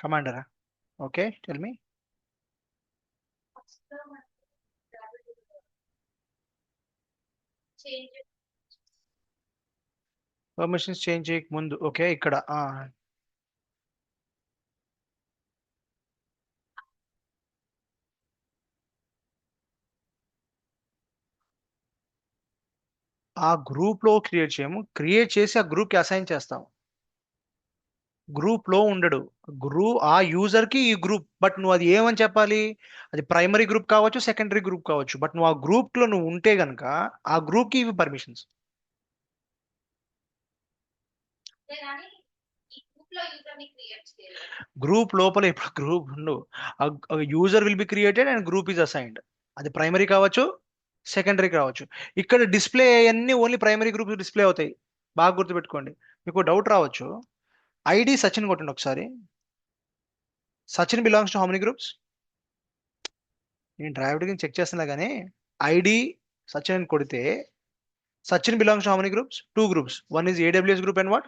Commander. Okay, tell me. Permissions change mundu. Okay, ikkada. ఆ గ్రూప్ లో క్రియేట్ చేయము, క్రియేట్ చేసి ఆ గ్రూప్ కి అసైన్ చేస్తాం. గ్రూప్ లో ఉండడు, ఆ యూజర్ కి ఈ గ్రూప్, బట్ నువ్వు అది ఏమని చెప్పాలి? అది ప్రైమరీ గ్రూప్ కావచ్చు, సెకండరీ గ్రూప్ కావచ్చు, బట్ నువ్వు ఆ గ్రూప్ లో నువ్వు ఉంటే గనక ఆ గ్రూప్ కి ఇవి పర్మిషన్స్. గ్రూప్ లోపల ఇప్పుడు group user will be created and group is assigned. అది ప్రైమరీ కావచ్చు, సెకండరీ కావచ్చు. ఇక్కడ డిస్ప్లే అన్ని ఓన్లీ ప్రైమరీ గ్రూప్స్ డిస్ప్లే అవుతాయి. బాగా గుర్తుపెట్టుకోండి. మీకు డౌట్ రావచ్చు. ఐడి సచిన్ కొట్టండి ఒకసారి. Sachin belongs to how many groups? నేను డ్రైవ్డ్ చెక్ చేస్తున్నా కానీ ఐడి సచిన్ అని కొడితే Sachin belongs to how many groups? Two groups. One is AWS group and what?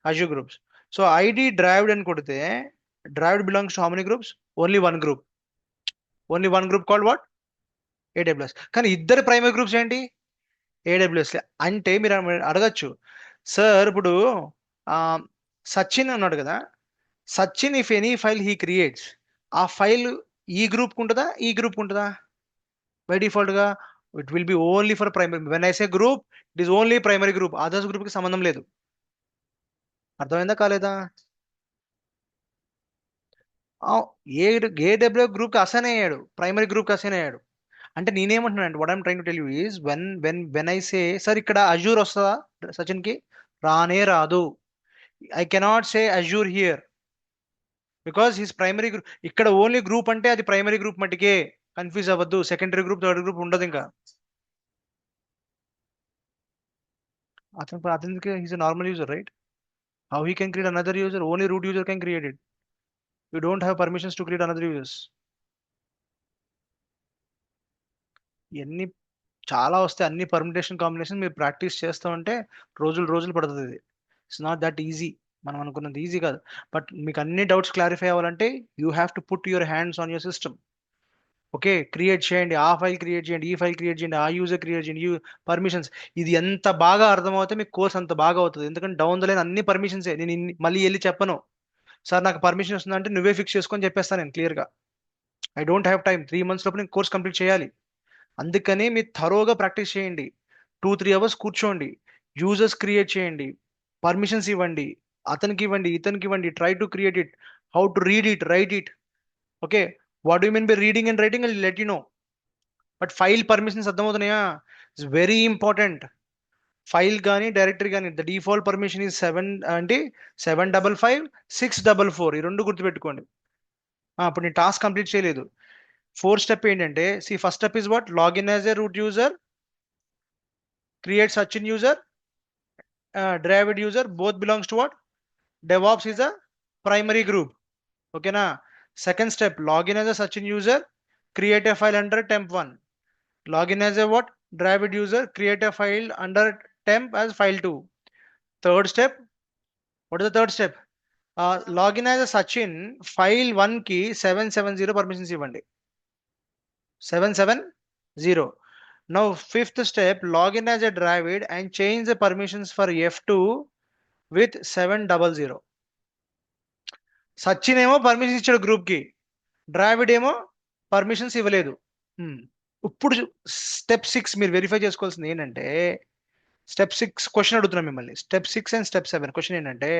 Azure groups. So ID Dravid అని కొడితే Dravid belongs to how many groups? Only one group. Only one group called what? AWS. కానీ ఇద్దరు primary groups ఏంటి? AWS. అంటే మీరు అడగచ్చు, sir ఇప్పుడు ఆ, సచిన్ అన్నాడు కదా, Sachin if any file he creates, ఆ ఫైల్ ఈ గ్రూప్ ఉంటుందా ఈ గ్రూప్ ఉంటుందా? బై డిఫాల్ట్ గా it will B only for primary. When I say group, it is only primary group, others group కి సంబంధం లేదు. అర్థమైందా కాలేదా? ఆ, ఏ ఏడబ్ల్యూ గ్రూప్ కి అసైన్ అయ్యాడు, ప్రైమరీ గ్రూప్ కి అసైన్ అయ్యాడు. అంటే నేనేమంటున్నాను అంటే what I'm trying to tell you is when I say sir ఇక్కడ అజూర్ వస్తుందా సచిన్ కి? రానే రాదు. I cannot say Azure here because his primary group. ఇక్కడ ఓన్లీ గ్రూప్ అంటే అది ప్రైమరీ గ్రూప్ మట్టికే, కన్ఫ్యూజ్ అవ్వద్దు. సెకండరీ గ్రూప్ థర్డ్ గ్రూప్ ఉండదు ఇంకా. అతనికి he's a normal user, right? How he can create another user? Only root user can create it. You don't have permissions to create another users. ఎన్ని చాలా వస్తాయి, అన్ని permutation combination మీరు practice చేస్తూ ఉంటే రోజులు రోజులు పడుతుంది ఇది. It's not that easy. మనం అనుకున్నది ఈజీ కాదు. బట్ మీకు అన్ని డౌట్స్ క్లారిఫై అవ్వాలంటే you have to put your hands on your system. Okay, create చేయండి, ఆ ఫైల్ క్రియేట్ చేయండి, ఈ ఫైల్ క్రియేట్ చేయండి, ఆ యూజర్ క్రియేట్ చేయండి, పర్మిషన్స్. ఇది ఎంత బాగా అర్థమవుతే మీకు కోర్స్ అంత బాగా అవుతుంది. ఎందుకంటే డౌన్ ద లైన్ అన్ని పర్మిషన్సే. నేను మళ్ళీ వెళ్ళి చెప్పను, సార్ నాకు పర్మిషన్ వస్తుందంటే నువ్వే ఫిక్స్ చేసుకొని చెప్పేస్తాను నేను క్లియర్గా. I don't have time. 3 months లోపు నేను కోర్స్ కంప్లీట్ చేయాలి. అందుకని మీరు థరోగా ప్రాక్టీస్ చేయండి. 2-3 hours కూర్చోండి, యూజర్స్ క్రియేట్ చేయండి, పర్మిషన్స్ ఇవ్వండి, అతనికి ఇవ్వండి, ఇతనికి ఇవ్వండి, try to create it, how to read it, write it. Okay, what you mean by reading and writing, I let you know. But file permissions అర్థమవుతున్నాయా? It's very important. ఫైల్ కానీ directory కానీ the default permission is 7 అంటే 755 644. ఈ రెండు గుర్తుపెట్టుకోండి. అప్పుడు నేను task complete చేయలేదు. 4th step ఏంటంటే, see first step is what? Login as a root user, create Sachin user, Dravid user, both belongs to what? DevOps is a primary group. Okay na? Second step, login as a Sachin user, create a file under temp1. Login as a what? Drive user, create a file under temp as file2. Third step, what is the third step? Login as a Sachin, file1 ki 770 permissions ఇవ్వండి. 770. Now fifth step, login as a Dravid and change the permissions for F2 with 700. Sachin ఏమో permission ఇచ్చాడు group కి, డ్రావిడ్ ఏమో permissions ఇవ్వలేదు. ఇప్పుడు step 6 మీరు verify చేసుకోవాల్సింది ఏంటంటే, స్టెప్ 6 క్వశ్చన్ అడుగుతున్నాం మిమ్మల్ని. స్టెప్ 6 అండ్ స్టెప్ 7 క్వశ్చన్ ఏంటంటే,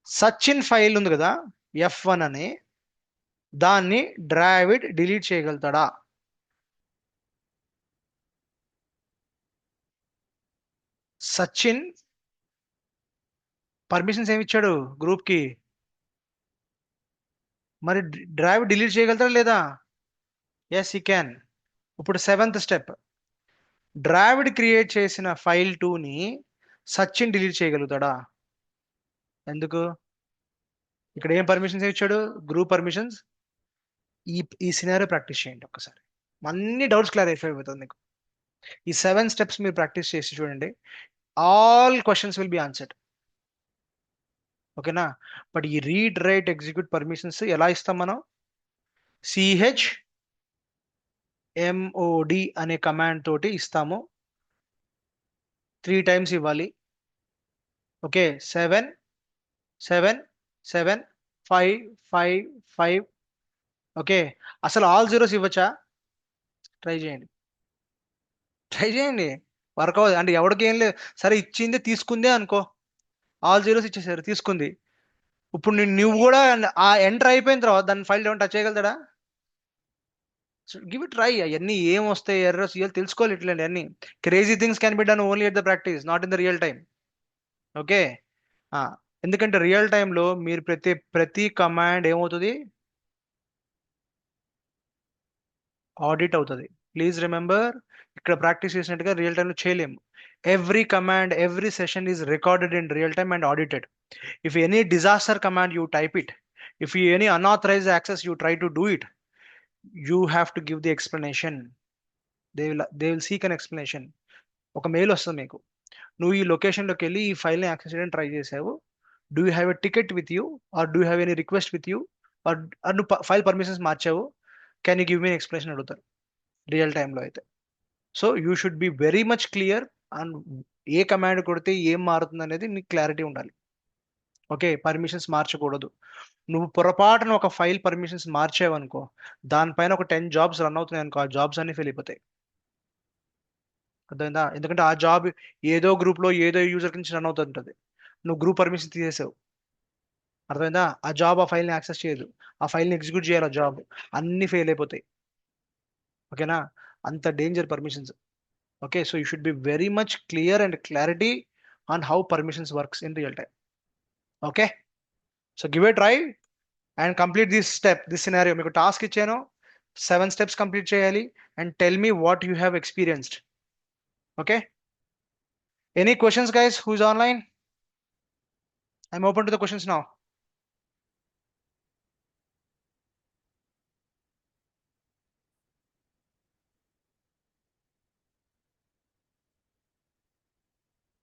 సచిన్ ఫైల్ ఉంది కదా F1 అని, దాన్ని డ్రావిడ్ డిలీట్ చేయగలుగుతాడా? సచిన్ పర్మిషన్స్ ఏమి ఇచ్చాడు గ్రూప్ కి, మరి డ్రావిడ్ డిలీట్ చేయగలుగుతాడా లేదా? Yes he can. ఇప్పుడు 7th స్టెప్, డ్రావిడ్ క్రియేట్ చేసిన ఫైల్ 2ని సచిన్ డిలీట్ చేయగలుగుతాడా? ఎందుకు? ఇక్కడ ఏం పర్మిషన్స్ ఇచ్చాడు? Group permissions. ఈ ఈ సినారియో ప్రాక్టీస్ చేయండి ఒక్కసారి, అన్ని డౌట్స్ క్లారిఫై అవుతుంది మీకు. ఈ 7 steps మీరు ప్రాక్టీస్ చేసి చూడండి, all questions will be answered. ఓకేనా? బట్ ఈ రీడ్ రైట్ ఎగ్జిక్యూట్ పర్మిషన్స్ ఎలా ఇస్తాం మనం? chmod అనే కమాండ్ తోటి ఇస్తాము. 3 times ఇవ్వాలి. ఓకే, 7 7 7 5 5 5. ఓకే, అసలు ఆల్ జీరోస్ ఇవ్వచ్చా? ట్రై చేయండి, ట్రై చేయండి. వర్క్ అవ్వదు అంటే ఎవరికి ఏం లేదు. సరే ఇచ్చింది తీసుకుందే అనుకో, ఆల్ జీరోస్ ఇచ్చేసారు, తీసుకుంది. ఇప్పుడు నువ్వు కూడా ఆ ఎంటర్ అయిపోయిన తర్వాత దాని ఫైల్ ఏమైనా టచ్ చేయగలుగుతాడా? Give it try. అవన్నీ ఏం వస్తాయి, ఎర్రర్స్ ఇవ్వాలి తెలుసుకోవాలి. ఇట్లండి అన్ని crazy things can be done only at the practice, not in the real time. Okay, ఎందుకంటే రియల్ టైంలో మీరు ప్రతి కమాండ్ ఏమవుతుంది, ఆడిట్ అవుతుంది. ప్లీజ్ రిమెంబర్, ఇక్కడ ప్రాక్టీస్ చేసినట్టుగా రియల్ టైంలో చేయలేము. Every command, every session is recorded in real time and audited. If any disaster command you type it, if you any unauthorized access you try to do it, you have to give the explanation. They will seek an explanation. ఒక mail వస్తుంది మీకు, నువ్వు ఈ లొకేషన్లోకి వెళ్ళి ఈ ఫైల్ని access చేయడానికి try చేసావు, do you have a ticket with you, or do have any request with you, or నువ్వు ఫైల్ పర్మిషన్స్ మార్చావు, can you give me explanation అడుగుతారు రియల్ టైంలో అయితే. So you should be very much clear and ఏ command కొడితే ఏం మారుతుంది అనేది నీకు క్లారిటీ ఉండాలి. ఓకే, పర్మిషన్స్ మార్చకూడదు. నువ్వు పొరపాటున ఒక ఫైల్ పర్మిషన్స్ మార్చావనుకో, దానిపైన ఒక 10 జాబ్స్ రన్ అవుతున్నాయి అనుకో, ఆ జాబ్స్ అన్ని ఫెయిల్ అయిపోతాయి. అర్థమైందా? ఎందుకంటే ఆ జాబ్ ఏదో గ్రూప్లో ఏదో యూజర్ నుంచి రన్ అవుతుంటుంది, నువ్వు గ్రూప్ పర్మిషన్ తీసేసావు. అర్థమైందా? ఆ జాబ్ ఆ ఫైల్ని యాక్సెస్ చేయదు, ఆ ఫైల్ని ఎగ్జిక్యూట్ చేయాలి, ఆ జాబ్ అన్ని ఫెయిల్ అయిపోతాయి. ఓకేనా? అంత danger permissions. Okay, so you should be very much clear and clarity on how permissions works in real time. Okay, so give a try and complete this scenario. మీకు task ఇచ్చాను, 7 steps complete చేయాలి and tell me what you have experienced. Okay, any questions guys, who is online? I'm open to the questions now.